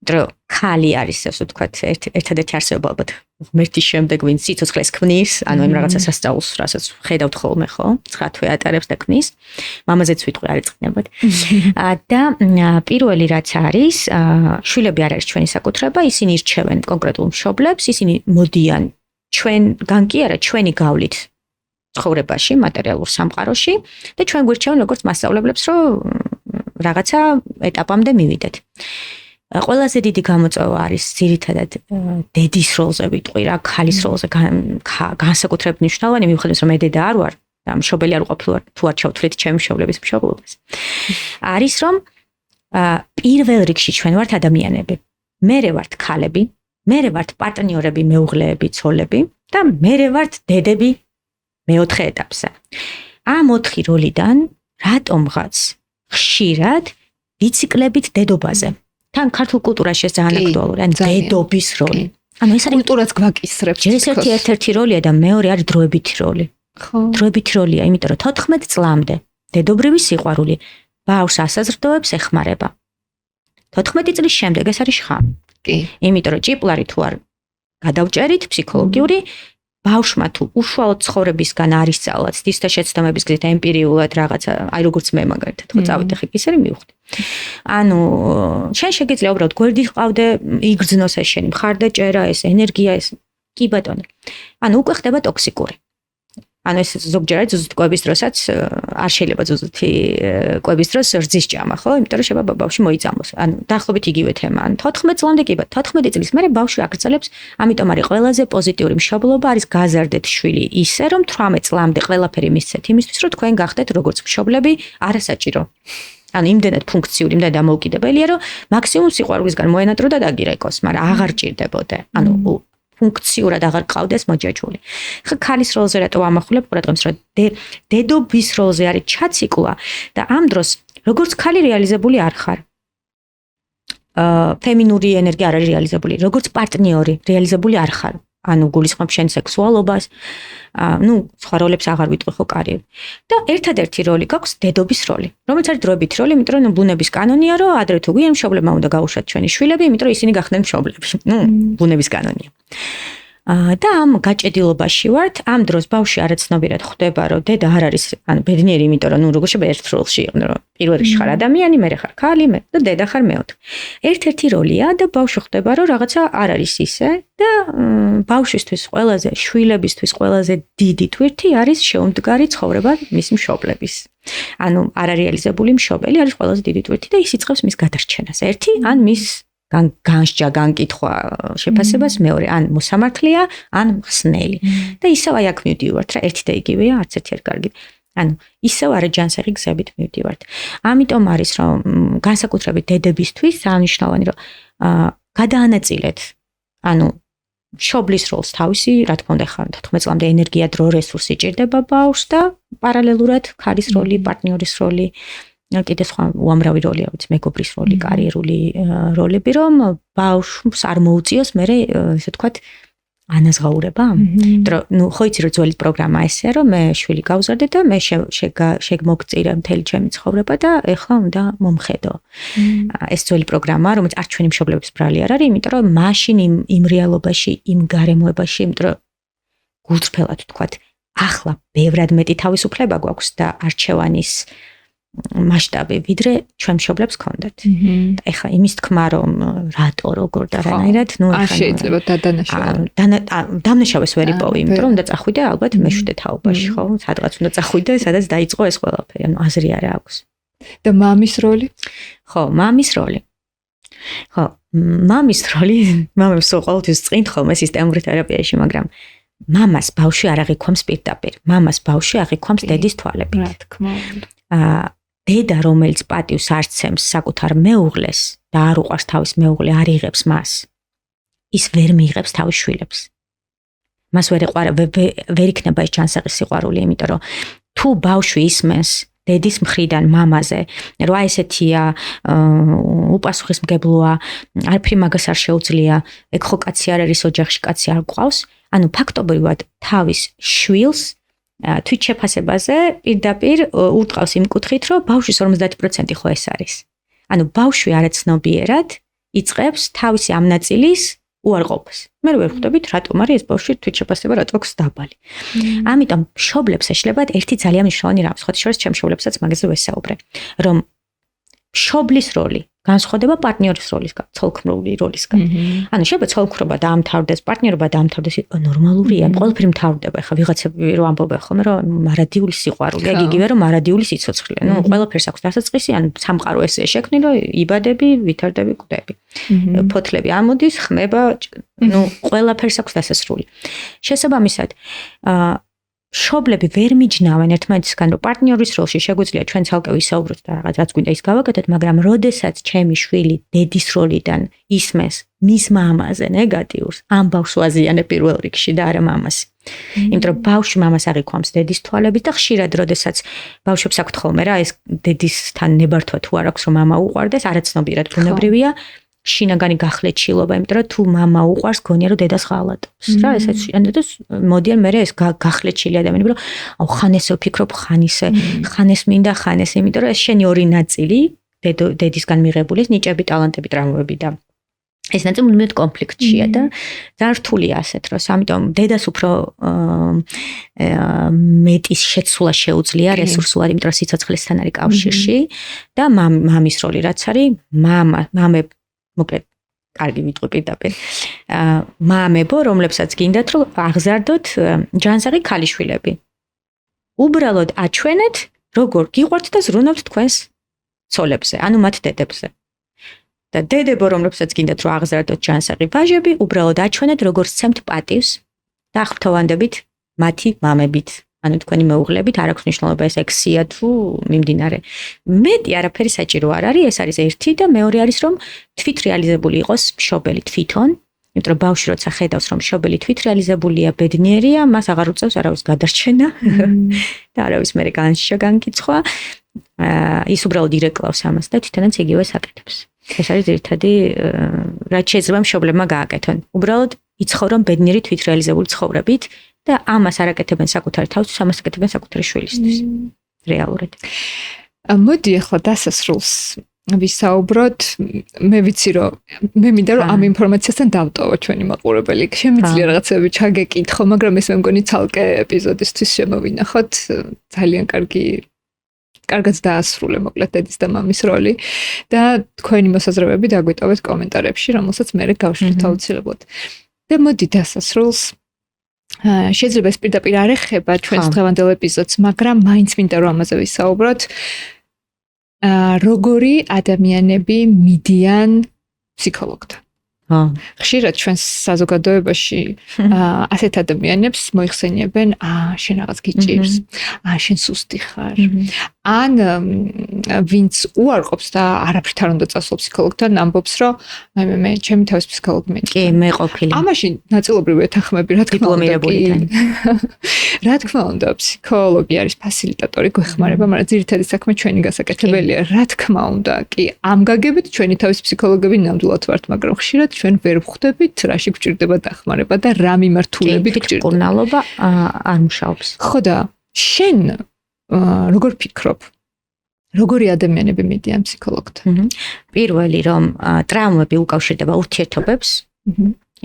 დრო ხალი არის, ასე ვთქვათ, ერთადერთი არსებობა ალბათ ღმერთის შემდეგ, ვინც სიცოცხლეს ქმნის, ანუ იმ რაღაცა სასწაულს, რასაც ხედავთ ხოლმე, ხო? 9 თვე ატარებს და ქმნის. მამაზეც ვიტყვი არ ეწყნებოდ. და პირველი რაც არის, შვილები არ არის ჩვენი საკუთრება, ისინი ირჩევენ კონკრეტულ მშობლებს, ისინი მოდიან ჩვენგან კი არა, ჩვენი გავლით ცხოვრებაში, მატერიალურ სამყაროში და ჩვენ გვირჩევენ როგორც მასწავლებლებს, რომ რაღაცა ეტაპამდე მივიდეთ. ყველაზე დიდი გამოწვევა არის ძირითადად დედის როლზე ვიტყვი რა, ქალის როლზე განსაკუთრებით მნიშვნელოვანი, მიუხედავად რომ მე დედა არ ვარ და მშობელი არ ვყოფილვარ, თუ არ ჩავთვლით ჩემი მშობლების მშობლობას. არის რომ პირველ რიგში ჩვენ ვართ ადამიანები. მერე ვართ ქალები, მერე ვართ პარტნიორები, მეუღლეები, ცოლები და მერე ვართ დედები მეოთხე ეტაპზე. ამ 4 როლიდან რატომღაც ხშირად ვიციკლებით დედობაზე. თან ქართულ კულტურაში ეს ძალიან აქტუალურია, ან დედობის როლი. ანუ ეს არის კულტურაც გვაკისრებს. ერთ-ერთი როლია და მეორე არის დროებითი როლი. ხო. დროებითი როლია, იმიტომ რომ 14 წლამდე დედობრივი სიყვარული ბავშვს ასაზრდოებს, ეხმარება. 14 წლის შემდეგ ეს არის შხამი. კი. იმიტომ რომ ჭიპლარი თუ არ გადავჭერით ფსიქოლოგიური ბავშვმა თუ უშუალოდ ცხოვრებისგან არის სწავლაც, დის და შეცდომების გზით ემპირიულად რაღაცა, აი როგორც მე მაგალითად, ხო წავიდე ხე ისე მივხვდი. ანუ შენ შეგიძლია უბრალოდ გვერდი ყავდე, იგრძნოს ეს შენი მხარდაჭერა, ეს ენერგია, ეს კი ბატონო. ანუ უკვე ხდება ტოქსიკური. ანუ ეს ზოგჯერ არის ზუსტ კვების დროსაც არ შეიძლება ზუსტი კვების დროს რძის ჭამა, ხო? იმიტომ რომ შეიძლება ბავშვი მოიწამოს. ანუ დაახლოებით იგივე თემა. ანუ 14 წლამდე კი 14 წლის მერე ბავშვი აგრძელებს, ამიტომ არის ყველაზე პოზიტიური მშობლობა არის გაზარდეთ შვილი ისე, რომ 18 წლამდე ყველაფერი მისცეთ იმისთვის, რომ თქვენ გახდეთ როგორც მშობლები არასაჭირო. ანუ იმდენად ფუნქციური, იმდენად დამოუკიდებელია, რომ მაქსიმუმ სიყვარულისგან მოენატრო და დაგირეკოს, მაგრამ აღარ ჭირდებოდა. ანუ ფუნქციურად აღარ ყავდეს მოჯაჭვული. ხა ქალის როლზე რატო ამახვილებ ყურადღებას, რომ დედობის როლზე არის ჩაციკლა და ამ დროს როგორც ქალი რეალიზებული არ ხარ. ფემინური ენერგია არ არის რეალიზებული, როგორც პარტნიორი რეალიზებული არ ხარ. ანუ გულისხმობ შენ სექსუალობას, სხვა როლებს აღარ ვიტყვი ხო კარიერა. და ერთადერთი როლი გაქვს დედობის როლი, რომელიც არის დროებითი როლი, იმიტომ რომ ბუნების კანონია, რომ ადრე თუ გვიან მშობლებმა უნდა გაუშვათ ჩვენი შვილები, იმიტომ რომ ისინი გახდნენ მშობლები. ბუნების კანონია. და ამ გაჭედილობაში ვართ, ამ დროს ბავშვი არაცნობიერად ხვდება, რომ დედა არ არის, ანუ ბედნიერი, იმიტომ რომ როგორ შეიძლება ერთ როლში იყვნენ, რომ პირველ რიგში ხარ ადამიანი, მერე ხარ ქალი, და დედა ხარ მეოთხე. ერთ-ერთი როლია და ბავშვი ხვდება, რომ რაღაცა არ არის ისე და ბავშვისთვის ყველაზე, შვილებისთვის ყველაზე დიდი თვირთი არის შეუმდგარი ცხოვრება მის მშობლების. ანუ არარეალიზებული მშობელი არის ყველაზე დიდი თვირთი და ის იწყებს მის გადარჩენას. ერთი ან მის განსჯა, განკითხვა შეფასებას, მეორე ან მოსამართლეა, ან მხსნელი. და ისევ აი აქ მივდივართ რა, ერთი და იგივეა, არც ერთი არ კარგი. ანუ ისევ არაჯანსაღი გზებით მივდივართ. ამიტომ არის რომ განსაკუთრებით დედებისთვის აღნიშნავანი რომ გადაანაწილეთ, ანუ მშობლის როლს თავისი, რა თქმა უნდა, ხარ 14 წლამდე ენერგია, დრო, რესურსი ჭირდება ბავშვს და პარალელურად ქალის როლი, პარტნიორის როლი, კიდე სხვა უამრავი როლია, ვიცი, მეგობრის როლი, კარიერული როლები, რომ ბავშვს არ მოუწიოს მერე, ესე ვთქვათ, ანაზღაურება. იმიტომ ხო იცი რომ ძველი პროგრამა ესეა, რომ მე შვილი გავზარდე და მე შეგმოგწირე მთელი ჩემი ცხოვრება და ეხლა უნდა მომხედო. ეს ძველი პროგრამა, რომელიც არც ჩვენი მშობლების ბრალი არ არის, იმიტომ რომ მაშინ იმ რეალობაში, იმ გარემოებაში, იმიტომ რომ გულწრფელად ვთქვათ, ახლა ბევრად მეტი თავისუფლება გვაქვს და არჩევანის მასშტაბი, ვიდრე ჩვენ მშობლებს ჰქონდათ. ეხლა იმის თქმა, რომ რატო, როგორ და რანაირად, არ შეიძლება დადანაშაულო. დამნაშავეს ვერ იპოვი, იმიტომ რომ უნდა წახვიდე ალბათ მეშვიდე თაობაში, ხო? სადღაც უნდა წახვიდე, სადაც დაიწყო ეს ყველაფერი, ანუ აზრი არ აქვს. და მამის როლი? ხო, მამის როლი. ხო, მამის როლი, მამებს ყოველთვის წინ ხოლმე სისტემური თერაპიაში, მაგრამ მამას ბავშვი არ აღიქვამს პირდაპირ. მამას ბავშვი აღიქვამს დედის თვალებით. რა თქმა უნდა. დედა, რომელიც პატივს არცემს საკუთარ მეუღლეს და არ უყვარს თავის მეუღლე, არ იღებს მას. ის ვერ მიიღებს თავის შვილებს. მას ვერ იქნება ეს ჯანსაღი სიყვარული, იმიტომ რომ თუ ბავშვი ისმენს დედის მხრიდან მამაზე, რომ აი ესეთია, უპასუხისმგებლოა, არაფერი მაგას არ შეუძლია, ეგ ხო კაცი არ არის, ოჯახში კაცი არ გვყავს, ანუ ფაქტობრივად თავის შვილს თვით შეფასებაზე პირდაპირ ურტყავს იმ კუთხით, რომ ბავშვის 50% ხო ეს არის. ანუ ბავშვი არაცნობიერად იწყებს თავისი ამ ნაწილის უარყოფას. მე ვერ ხვდებით რატომ არის ეს ბავშვი თვით შეფასება რატო აქვს დაბალი. ამიტომ მშობლებს ეშლებათ ერთი ძალიან მნიშვნელოვანი რამ, სხვა შორის ჩემ მშობლებსაც მაგაზე ვესაუბრე, რომ მშობლის როლი განსხვავდება პარტნიორის როლისგან, ცოლქმრული როლისგან. ანუ შეიძლება ცოლქმრობა დაამთავრდეს, პარტნიორობა დაამთავრდეს, ნორმალურია, ყველაფერი მთავრდება. ხა ვიღაცები რომ ამბობენ ხოლმე, რომ მარადიული სიყვარული, ეგ იგივე რომ მარადიული სიცოცხლე. ნუ ყველაფერს აქვს დასაწყისი, ანუ სამყარო ესე შექმნილი, რომ იბადები, ვითარდები, კვდები. ფოთლები ამოდის, ხმება, ნუ ყველაფერს აქვს დასასრული. შესაბამისად, მშობლები ვერ მიჯნავენ ერთმანეთისგან, რომ პარტნიორის როლში შეგვიძლია ჩვენ ცალკე ვისაუბროთ და რაღაც გვინდა ის გავაკეთოთ, მაგრამ როდესაც ჩემი შვილი დედის როლიდან ისმენს მის მამაზე ნეგატიურს, ამ ბავშვს ვაზიანებ პირველ რიგში და არა მამას. იმიტომ რომ ბავშვი მამას აღიქვამს დედის თვალებით და ხშირად როდესაც ბავშვებს აქვთ ხოლმე რა ეს დედისთან ნებართვა თუ არ აქვს რომ მამა უყვარდეს, არაცნობიერად ბუნებრივია. შინაგანი გახლეჩილობა, იმიტომ რომ თუ მამა უყვარს, გონია რომ დედას ღალატობს. რა, ესეც და მოდიან მე ეს გახლეჩილი ადამიანები, რომ აუ ხან ესე ვფიქრობ, ხან ისე, ხან ეს მინდა, ხან ეს, იმიტომ რომ ეს შენი ორი ნაწილი, დედისგან მიღებული, ნიჭები, ტალანტები, ტრამვები და ეს ნაწილი მუდმივად კონფლიქტშია და ზართულია ასეთ დროს. ამიტომ დედას უფრო მეტის შეცვლა შეუძლია რესურსულად, იმიტომ რომ სიცოცხლესთან არის კავშირში და მამის როლი რაც არის, მამებ მოკლედ კარგი ვიტყვი პირდაპირ. მამებო, რომლებსაც გინდათ რომ აღზარდოთ ჯანსაღი ქალიშვილები. უბრალოდ აჩვენეთ, როგორ გიყვართ და ზრუნავთ თქვენს ცოლებზე, ანუ მათ დედებზე. და დედებო, რომლებსაც გინდათ რომ აღზარდოთ ჯანსაღი ვაჟები, უბრალოდ აჩვენეთ, როგორ სცემთ პატივს და აღფრთოვანდებით მათი მამებით. ანუ თქვენი მეუღლებით, არ აქვს მნიშვნელობა ეს ექსია თუ მიმდინარე. მეტი არაფერი საჭირო არ არის, ეს არის ერთი და მეორე არის რომ თვითრეალიზებული იყოს მშობელი თვითონ, იმიტომ რომ ბავშვი როცა ხედავს რომ მშობელი თვითრეალიზებულია, ბედნიერია, მას აღარ უწევს არავის გადარჩენა და არავის მერე განკიცხვა. ის უბრალოდ ირეკლავს ამას და თვითონაც იგივე საკეთებს. ეს არის ერთადი რაც შეიძლება მშობლებმა გააკეთონ. უბრალოდ იცხოვრონ ბედნიერი თვითრეალიზებული ცხოვრებით და ამას არ აკეთებენ საკუთარი თავისთვის, ამას აკეთებენ საკუთარი შვილისთვის. რეალურად. მოდი ახლა დასასრულს ვისაუბროთ. მე ვიცი რომ მე მინდა რომ ამ ინფორმაციასთან დავტოვო ჩვენი მაყურებელი. შემიძლია რაღაცები ჩაგეკითხო, მაგრამ ეს მე მგონი ცალკე ეპიზოდისთვის შემოვინახოთ. ძალიან კარგად დაასრულე მოკლედ დედის და მამის როლი და თქვენი მოსაზრებები დაგვიტოვეთ კომენტარებში, რომელსაც მე გავშლით აუცილებლად. და მოდი დასასრულს შეიძლება ეს პირდაპირ არ ეხება ჩვენს დღევანდელ ეპიზოდს, მაგრამ მაინც მინდა რომ ამაზე ვისაუბროთ. როგორი ადამიანები მიდიან ფსიქოლოგთან. ხშირად ჩვენს საზოგადოებაში ასეთ ადამიანებს მოიხსენიებენ, შენ რაღაც გიჭირს, შენ სუსტი ხარ. ან ვინც უარყოფს და არაფრით არ უნდა წასულ ფსიქოლოგთან, ამბობს, რომ მე ჩემი თავის ფსიქოლოგი მეტი. კი, მე ყოფილი. ამაში ნაწილობრივ ეთანხმები, რა თქმა უნდა. რა თქმა უნდა, ფსიქოლოგი არის ფასილიტატორი, გვეხმარება, მაგრამ ძირითადი საქმე ჩვენი გასაკეთებელია. რა თქმა უნდა, კი, ამ გაგებით ჩვენი თავის ფსიქოლოგები ნამდვილად ვართ, მაგრამ ხშირად ჩვენ ვერ ვხვდებით, რაში გვჭირდება დახმარება და რა მიმართულებით გვჭირდება. კურნალობა არ მუშაობს. ხო და შენ როგორ ფიქრობ? როგორი ადამიანები მიდიან ფსიქოლოგთან? პირველი რომ ტრავმები უკავშირდება ურთიერთობებს.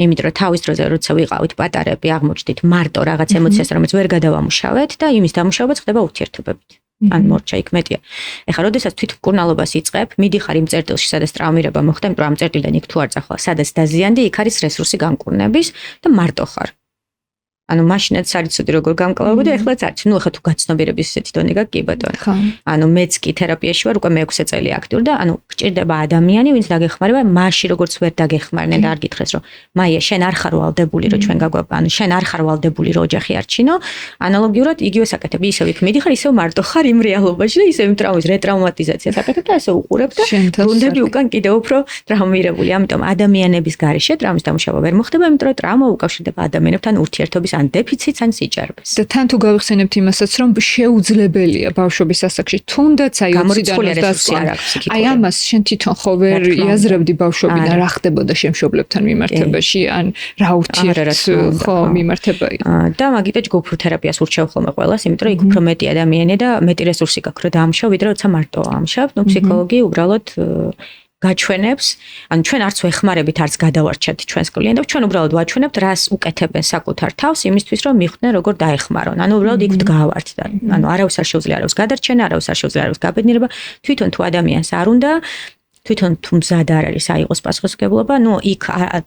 იმიტომ რომ თავის დროზე როცა ვიყავით პატარები, აღმოჩნდით მარტო რაღაც ემოციას, რომელიც ვერ გადავამუშავეთ და იმის დამუშავებაც ხდება ურთიერთობებით. ან მორჩა იქ მეტია. ეხლა როდესაც თვითმკურნალობას იწყებ, მიდიხარ იმ წერტილში, სადაც ტრავმირება მოხდა, იმიტომ რომ ამ წერტილიდან იქ თუ არ წახვალ, სადაც დაზიანდი, იქ არის რესურსი განკურნების და მარტო ხარ. ანუ მაშინაც არ იცოდი როგორ გამკლავებოდი, ეხლაც არც. ნუ ეხლა თუ გაცნობიერების ესეთი დონე გაქვს, კი ბატონო. ანუ მეც კი თერაპიაში ვარ უკვე მე-6 წელი აქტიურ და ანუ გჭირდება ადამიანი, ვინც დაგეხმარება, მაშინ როგორც ვერ დაგეხმარნენ და არ გითხრეს რომ მაია შენ არ ხარ ვალდებული რომ ჩვენ გაგვაბა, ანუ შენ არ ხარ ვალდებული რომ ოჯახი არჩინო, ანალოგიურად იგივე საკეთებ, ისევ იქ მიდიხარ, ისევ მარტო ხარ იმ რეალობაში და ისევ იმ ტრავმის რეტრაუმატიზაციას აკეთებ და ასე უყურებ და ბრუნდები უკან კიდევ უფრო ტრავმირებული. ამიტომ ადამიანების გარეშე ტრავმის დამუშავა ვერ მოხდება, იმიტომ რომ ტრავმა უკავშირდება ადამიანებთან ურთიერთობის ან დეფიციტს ან სიჭარბეს. და თან თუ გავიხსენებთ იმასაც, რომ შეუძლებელია ბავშვობის ასაკში, თუნდაც აი 20-დან 20-ზე. აი ამას შენ თვითონ ხო ვერ იაზრებდი ბავშვობიდან რა ხდებოდა შემშობლებთან მიმართებაში, ან რა ურთიერთს ხო მიმართება იყო. და მაგიტო ჯგუფურ თერაპიას ურჩევ ხოლმე ყველას, იმიტომ რომ იქ უფრო მეტი ადამიანია და მეტი რესურსი გაქვს რა დაამშავ, ვიდრე როცა მარტო ამშავ. ნუ ფსიქოლოგი უბრალოდ გაჩვენებს, ანუ ჩვენ არც ვეხმარებით, არც გადავარჩათ ჩვენს კლიენტებს, ჩვენ უბრალოდ ვაჩვენებთ, რას უკეთებენ საკუთარ თავს იმისთვის, რომ მიხვდნენ როგორ დაეხმარონ. ანუ უბრალოდ იქ ვდგავართ და ანუ არავის არ შეუძლია არავის გადარჩენა, არავის არ შეუძლია არავის გაბედნიერება, თვითონ თუ ადამიანს არ უნდა თვითონ თუ მზად არ არის აიღოს პასუხისმგებლობა, ნუ იქ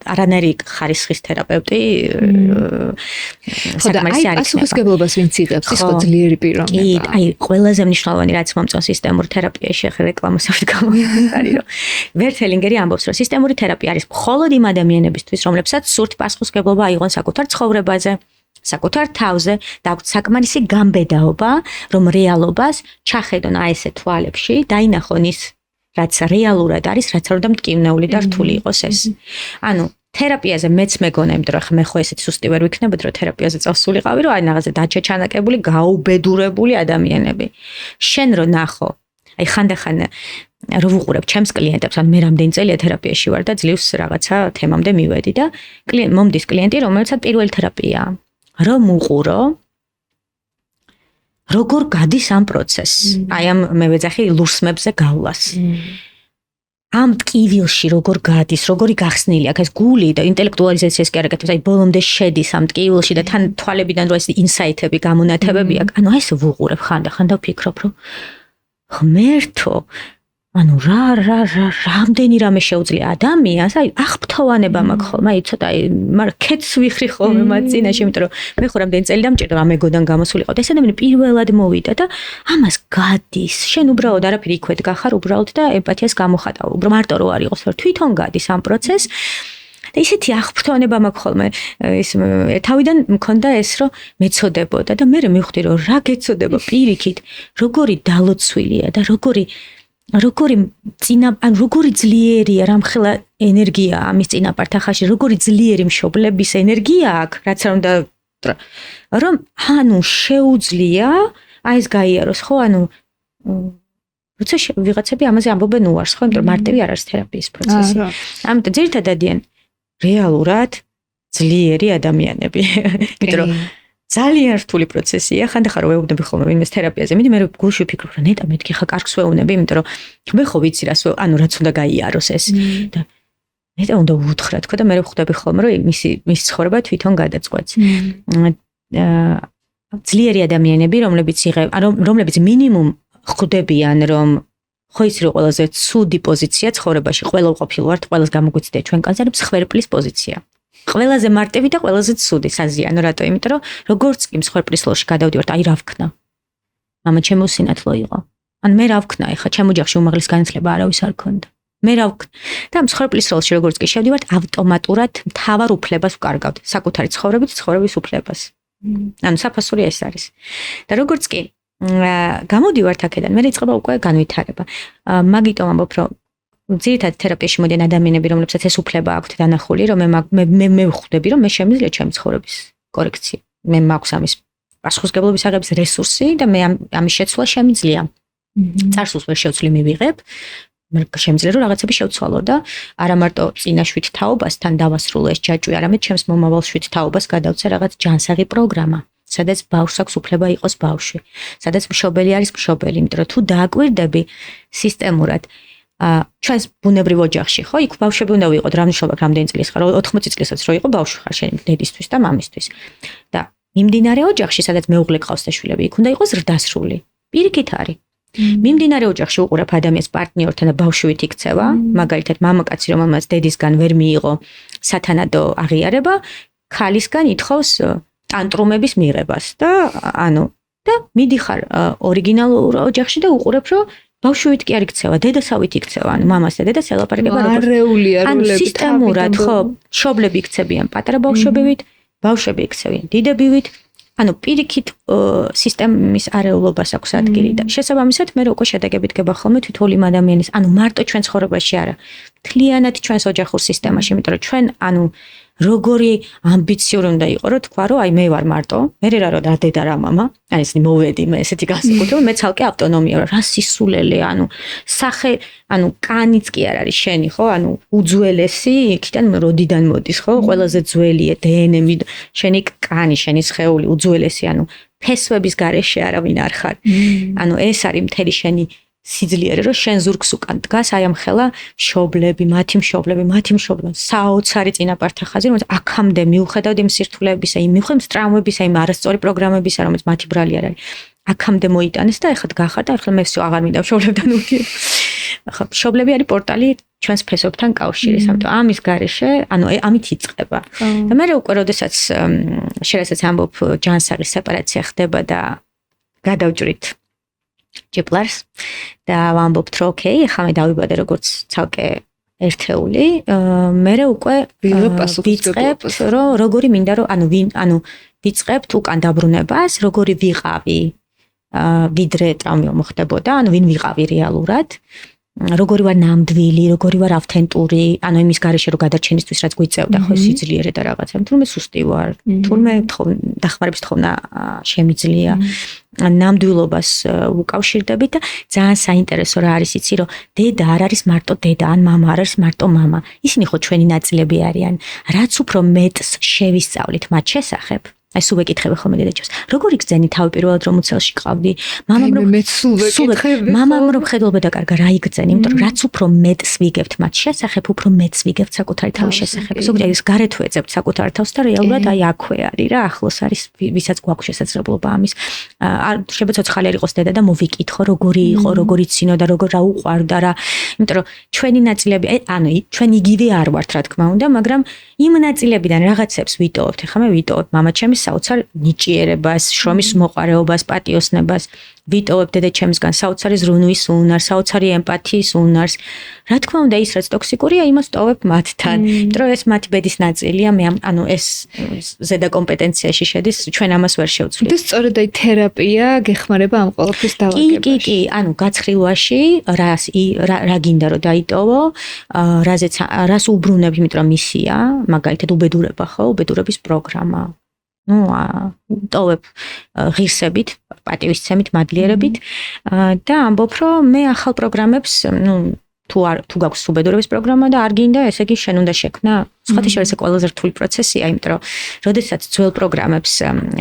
არანაირი ხარისხის თერაპევტი საკმარისი არის. პასუხისმგებლობას ვინც იღებს, ის ხო ძლიერი პიროვნება. კი, აი ყველაზე მნიშვნელოვანი რაც მომწონს სისტემურ თერაპიაში, ახლა რეკლამასავით გამომიყარი, რომ ვერტელინგერი ამბობს, რომ სისტემური თერაპია არის მხოლოდ იმ ადამიანებისთვის, რომლებსაც სურთ პასუხისმგებლობა აიღონ საკუთარ ცხოვრებაზე, საკუთარ თავზე და აქვთ საკმარისი გამბედაობა, რომ რეალობას ჩახედონ აი ესე თვალებში, დაინახონ ის რაც რეალურად არის, რაც არ უნდა მტკივნეული და რთული იყოს ეს. ანუ თერაპიაზე მეც მეგონა, იმიტომ რომ მე ხო ესეთი სუსტი ვერ ვიქნებოდი, რომ თერაპიაზე წავსულიყავი, რომ აი რაღაცა დაჩაჩანაკებული, გაუბედურებული ადამიანები. შენ რო ნახო, აი ხანდახან რო ვუყურებ ჩემს კლიენტებს, ან მე რამდენი წელია თერაპიაში ვარ და ძლივს რაღაცა თემამდე მივედი და მომდის კლიენტი, რომელსაც პირველი თერაპიაა. რომ უყურო როგორ გადის ამ პროცესს. აი ამ მე ვეძახი ლურსმებზე გავლას. ამ ტკივილში როგორ გადის, როგორი გახსნილი აქვს ეს გული და ინტელექტუალიზაციას კი არ აკეთებს, აი ბოლომდე შედის ამ ტკივილში და თან თვალებიდან რო ეს ინსაიტები, გამონათებები აქვს. ანუ აი ეს ვუყურებ ხანდახან და ვფიქრობ, რომ ღმერთო, ანუ რამდენი რამე შეუძლია ადამიანს, აი აღფრთოვანება მაქვს ხოლმე, აი ცოტა მაგრამ კეთს ვიხრი ხოლმე მათ წინაშე, იმიტომ რომ მე ხო რამდენი წელი დამჭირდა რა მეგოდან გამოსულიყო და ეს ადამიანი პირველად მოვიდა და ამას გადის. შენ უბრალოდ არაფერი იქვე დგახარ უბრალოდ და ემპათიას გამოხატავ. უბრალოდ მარტო რო არ იყოს, რომ თვითონ გადის ამ პროცესს. და ისეთი აღფრთოვანება მაქვს ხოლმე ის თავიდან მქონდა ეს რომ მეწოდებოდა და მე მივხვდი რომ რა გეწოდება პირიქით, როგორი დალოცვილია და როგორი როგორი ძლიერია რამხელა ენერგია ამის წინაპართ ახაში, როგორი ძლიერი მშობლების ენერგია აქვს, რაც არ უნდა რომ ანუ შეუძლია აი ეს გაიაროს ხო, ანუ როცა ვიღაცები ამაზე ამბობენ უარს ხო, იმიტომ რომ მარტივი არ არის თერაპიის პროცესი. ამიტომ ძირითადად დადიან რეალურად ძლიერი ადამიანები. იმიტომ რომ ძალიან რთული პროცესია, ხანდახან ვეუბნები ხოლმე ვინმეს თერაპიაზე. მე გულში ვფიქრობ, რომ ნეტა მეთქი ხა კარგს ვეუბნები, იმიტომ რომ მე ხო ვიცი რას რაც უნდა გაიაროს ეს. და ნეტა უნდა უთხრა თქო და მე ვხვდები ხოლმე, რომ მის ცხოვრება თვითონ გადაწყვეტს. ძლიერი ადამიანები, რომლებიც მინიმუმ ხვდებიან, რომ ხო იცი რომ ყველაზე ცუდი პოზიცია ცხოვრებაში ყველა ყოფილ ვართ, ყველას გამოგვიცდია ჩვენ კანცერებს ხვერპლის პოზიცია. ყველაზე მარტივი და ყველაზე ცუდი საზიანო, რატო? იმიტომ რომ როგორც კი მსხვერპლის ლოში გადავდივართ, აი რა ვქნა. მამა ჩემო სინათლო იყო. ან მე რა ვქნა, ეხა ჩემ ოჯახში უმაღლეს განათლება არავის არ ქონდა. მე რა ვქნა. და მსხვერპლის ლოში როგორც კი შევდივართ, ავტომატურად მთავარ უფლებას ვკარგავთ, საკუთარი ცხოვრებით ცხოვრების უფლებას. ანუ საფასური ეს არის. და როგორც კი გამოდივართ აქედან, მე იწყება უკვე განვითარება. მაგიტომ ამბობ, რომ ძირითადად თერაპიაში მოდიან ადამიანები, რომლებსაც ეს უფლება აქვთ დანახული, რომ მე ვხვდები, რომ მე შემიძლია ჩემი ცხოვრების კორექცია. მე მაქვს ამის პასუხისმგებლობის აღების რესურსი და მე ამის შეცვლა შემიძლია. წარსულს ვერ შევცვლი მივიღებ, შემიძლია რომ რაღაცები შევცვალო და არა მარტო წინაშვით თაობასთან დავასრულო ეს ჯაჭვი, არამედ ჩემს მომავალშვით თაობას გადავცე რაღაც ჯანსაღი პროგრამა. სადაც ბავშვს აქვს უფლება იყოს ბავშვი, სადაც მშობელი არის მშობელი, იმიტომ რომ თუ დააკვირდები სისტემურად ჩვენს ბუნებრივ ოჯახში, ხო, იქ ბავშვები უნდა ვიყოთ, რამშობლად რამდენი წლის ხარ, 80 წლისაც რო იყო ბავშვი ხარ შენ დედისთვის და მამისთვის. და მიმდინარე ოჯახში, სადაც მეუღლე ყავს და შვილები, იქ უნდა იყოს ზრდასრული. პირიქით არის. მიმდინარე ოჯახში უყურებ ადამიანს პარტნიორთან და ბავშვით იქცევა, მაგალითად მამაკაცი რომელმაც დედისგან ვერ მიიღო სათანადო აღიარება, ქალისგან ითხოვს ტანტრუმების მიღებას და და მიდიხარ ორიგინალურ ოჯახში და უყურებ რომ ბავშვით კი არ იქცევა, დედასავით იქცევა, მამას და დედას ელაპარაკება როგორც ანუ სისტემურად ხო, მშობლები იქცებიან პატარა ბავშვებივით, ბავშვები იქცევიან დიდებივით, ანუ პირიქით სისტემის არეულობას აქვს ადგილი და შესაბამისად მე უკვე შედეგებით გება ხოლმე თითოეული ადამიანის, ანუ მარტო ჩვენ ცხოვრებაში არა, მთლიანად ჩვენს ოჯახურ სისტემაში, იმიტომ რომ ჩვენ როგორი ამბიციური უნდა იყო, რომ თქვა, რომ აი მე ვარ მარტო, მე რა დედა რა მამა, აი ესენი მოვედი მე ესეთი განსაკუთრება, მე ცალკე ავტონომია ვარ, რა სისულელე, სახე, კანიც კი არ არის შენი, ხო, უძველესი, იქიდან როდიდან მოდის, ხო, ყველაზე ძველია დნმ, შენი კანი, შენი სხეული უძველესი, ფესვების გარეშე არავინ არ ხარ. ეს არის მთელი შენი სიძლიერე, რომ შენ ზურგს უკან დგას, აი ამ ხელა მშობლები, მათი მშობლები, საოცარი წინაპართა ხაზი, რომელიც აქამდე მიუხედავად იმ სირთულეებისა, იმ მიუხედავად ტრაუმებისა, იმ არასწორი პროგრამებისა, რომელიც მათი ბრალი არ არის, აქამდე მოიტანეს და ეხლა დგახარ და ახლა მე всё აღარ მინდა მშობლებთან უთიო. ახლა მშობლები არის პორტალი ჩვენს ფესობთან კავშირის, ამიტომ ამის გარეშე, ამით იწყება. და მე უკვე როდესაც შეიძლება ამბობ ჯანსაღი სეპარაცია ხდება და გადავჭრით ჯიპლარს და ვამბობთ რომ ოკეი, ახლა მე დავიბადე როგორც ცალკე ერთეული, მე უკვე ვიწყებთ რომ როგორი მინდა რომ ვიწყებთ უკან დაბრუნებას, როგორი ვიყავი ვიდრე ტრაუმა მოხდებოდა, ვინ ვიყავი რეალურად, როგორი ვარ ნამდვილი, როგორი ვარ ავთენტური, იმის გარეშე რომ გადარჩენისთვის რაც გვიწევდა ხო სიძლიერე და რაღაცა, თურმე სუსტი ვარ, თურმე დახმარების თხოვნა შემიძლია, ნამდვილობას უკავშირდებით და ძალიან საინტერესო რა არის იცი რომ დედა არ არის მარტო დედა ან მამა არ არის მარტო მამა, ისინი ხო ჩვენი ნაწილები არიან, რაც უფრო მეტს შევისწავლით მათ შესახებ. აი სულ ვეკითხები ხოლმე დედაჩემს, როგორი გძენი თავი პირველად რომ უცელში ყავდი, მამამ რომ ხედულობა დაკარგა რა იგძენი, იმიტომ რომ რაც უფრო მეტს ვიგებთ მათ შესახებ, უფრო მეტს ვიგებთ საკუთარი თავის შესახებ. ზოგადად ის გარეთ ვეძებთ საკუთარ თავს და რეალურად აი აქვე არის რა, ახლოს არის, ვისაც გვაქვს შესაძლებლობა ამის. შეიძლება ცოცხალი არ იყოს დედა და მოვიკითხო როგორი იყო, როგორი ცინოდა, როგორ რა უყვარდა რა. იმიტომ რომ ჩვენი ნაწილები, ანუ ჩვენ იგივე არ ვართ რა თქმა უნდა, მაგრამ იმ ნაწილებიდან რაღაცებს ვიტოვებთ. ეხლა მე ვიტოვებ მამაჩემის საოცარ ნიჭიერებას, შრომის მოყარეობას, პატიოსნებას, ვიტოვებ დედაჩემისგან საოცარი ზრუნვის უნარს, საოცარი ემპათიის უნარს. რა თქმა უნდა, ის რაც ტოქსიკურია, იმას ტოვებ მათთან. იმიტომ რომ ეს მათი ბედის ნაწილია, ანუ ეს ზედა კომპეტენციაში შედის, ჩვენ ამას ვერ შევცვლით. და სწორედ აი თერაპია გეხმარება ამ ყოველთვის დავაგებაში. კი, ანუ გაცხრილვაში რა გინდა რომ დაიტოვო, რას უბრუნებ, იმიტომ რომ მისია, მაგალითად უბედურება ხო, უბედურების პროგრამა. ტოვებ ღირსებით, პატივისცემით, მადლიერებით და ამბობ, რომ მე ახალ პროგრამებს, თუ გაქვს უბედურების პროგრამა და არ გინდა, ესე იგი შენ უნდა შექმნა. სხვათა შორის ყველაზე რთული პროცესია, იმიტომ რომ როდესაც ძველ პროგრამებს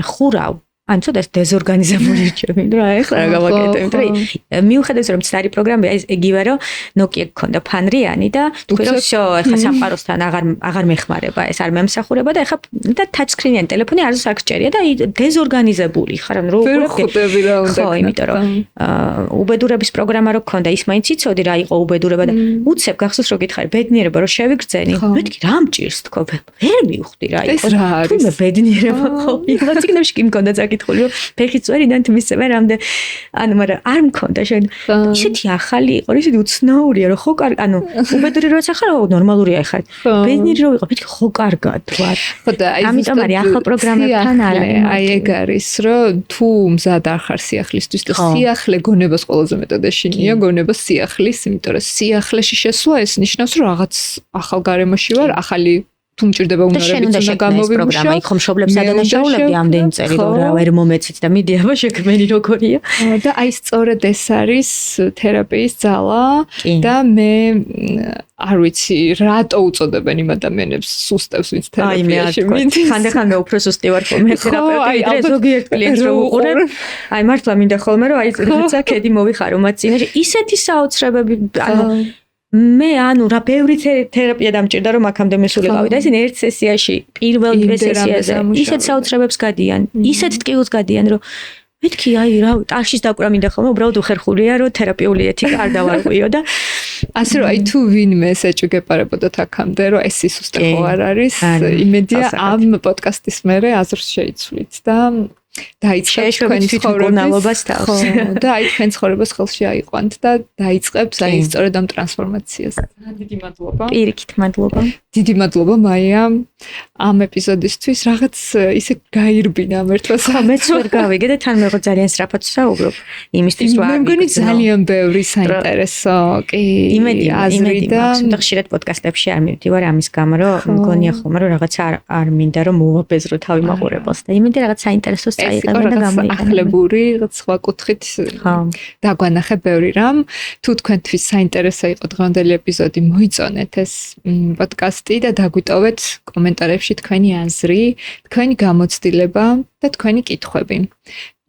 ხურავ, ან ცოტა დეზორგანიზებული რჩები, რა ეხლა რა გავაკეთე, იმიტომ რომ მიუხედავად რომ ცარი პროგრამია, ეს იგივე რომ Nokia გქონდა ფანრიანი და თქვი რომ всё, ეხლა სამყაროსთან აღარ მეხმარება, ეს არ მემსახურება და ეხლა და ტაჩსკრინიანი ტელეფონი არც არ გჭერია და დეზორგანიზებული ხარ, ანუ ვერ ხვდები რა უნდა. ხო, იმიტომ რომ უბედურების პროგრამა რო გქონდა, ის მაინც იცოდი რა იყო უბედურება და უცებ გახსოვს რომ გითხარი, ბედნიერება რო შევიგრძენი, მეთქი რა მჭირს თქო, ვერ მივხვდი რა იყო. თუმცა ბედნიერება ხო, იგივე ციგნებში კი მქონდა კითხული რომ ფეხი წვერიდან თმისება რამდენ ანუ მაგრამ არ მქონდა შენ ისეთი ახალი იყო ისეთი უცნაურია რომ ხო კარგი ანუ უბედური როცა ხარ ნორმალურია ხარ ბედნიერი რო იყო მეთქი ხო კარგად ვარ ხო და ამიტომ არის ახალ პროგრამებთან არა აი ეგ არის რომ თუ მზად არ ხარ სიახლისთვის და სიახლე გონებას ყველაზე მეტად ეშინია გონებას სიახლის იმიტომ რომ სიახლეში შესვლა ეს ნიშნავს რომ რაღაც ახალ გარემოში ვარ ახალი თუ მჭირდება უნარებით უნდა გამოვიმუშავო იქ ხომ მშობლებს ადანაშაულებდი ამდენი წელი რომ რა ვერ მომეცით და მიდი აბა შექმენი როგორია და აი სწორედ ეს არის თერაპიის ძალა და მე არ ვიცი რატო უწოდებენ იმ ადამიანებს სუსტებს ვინც თერაპიაში მიდის ხანდახან უფრო სუსტი ვარ მე თერაპევტი ვიდრე ზოგიერთ კლიენტს რომ უყურებ აი მართლა მინდა ხოლმე რომ აი როცა ქედი მოვიხარო მათ წინაშე ისეთი საოცრებები ანუ მე ანუ რა ბევრი თერაპია დამჭირდა რომ აქამდე მესულიყავი და ისინი ერთ სესიაში პირველ სესიაზე ისეთ საოცრებებს გადიან ისეთ ტკივილს გადიან რომ მეთქი აი რა ტაშის დაკვრა მინდა ხოლმე უბრალოდ უხერხულია რომ თერაპიული ეთიკა არ დავარღვიო და ასე რომ აი თუ ვინმე ესეჭი გეპარებოდათ აქამდე რომ ეს სუსტე ხო არ არის იმედია ამ პოდკასტის მერე აზრს შეიცვლით და დაიწყებს თქვენი ცხოვრებას თავს და აი თქვენ ცხოვრებას ხელში აიყვანთ და დაიწყებს აი სწორედ ამ ტრანსფორმაციას. დიდი მადლობა. პირიქით მადლობა. დიდი მადლობა მაია ამ ეპიზოდისთვის რაღაც ისე გაირბინა მერთვას. მეც ვერ გავიგე და თან მე ხო ძალიან სწრაფად ვსაუბრობ იმისთვის მე მგონი ძალიან ბევრი საინტერესო კი აზრი და ხშირად პოდკასტებში არ მივდივარ ამის გამო რომ მგონია ხოლმე რომ რაღაცა არ მინდა რომ მოვაბეზრო თავი მაყურებელს და იმედი რაღაც საინტერესო აიღებენ და გამოიყენებენ. ახლებური სხვა კუთხით დაგვანახე ბევრი რამ. თუ თქვენთვის საინტერესო იყო დღევანდელი ეპიზოდი, მოიწონეთ ეს პოდკასტი და დაგვიტოვეთ კომენტარებში თქვენი აზრი, თქვენი გამოცდილება და თქვენი კითხვები.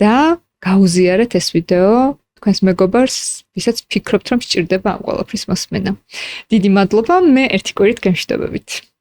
და გაუზიარეთ ეს ვიდეო თქვენს მეგობარს, ვისაც ფიქრობთ რომ სჭირდება ამ ყველაფრის მოსმენა. დიდი მადლობა, მე ერთი კვირით გემშვიდობებით.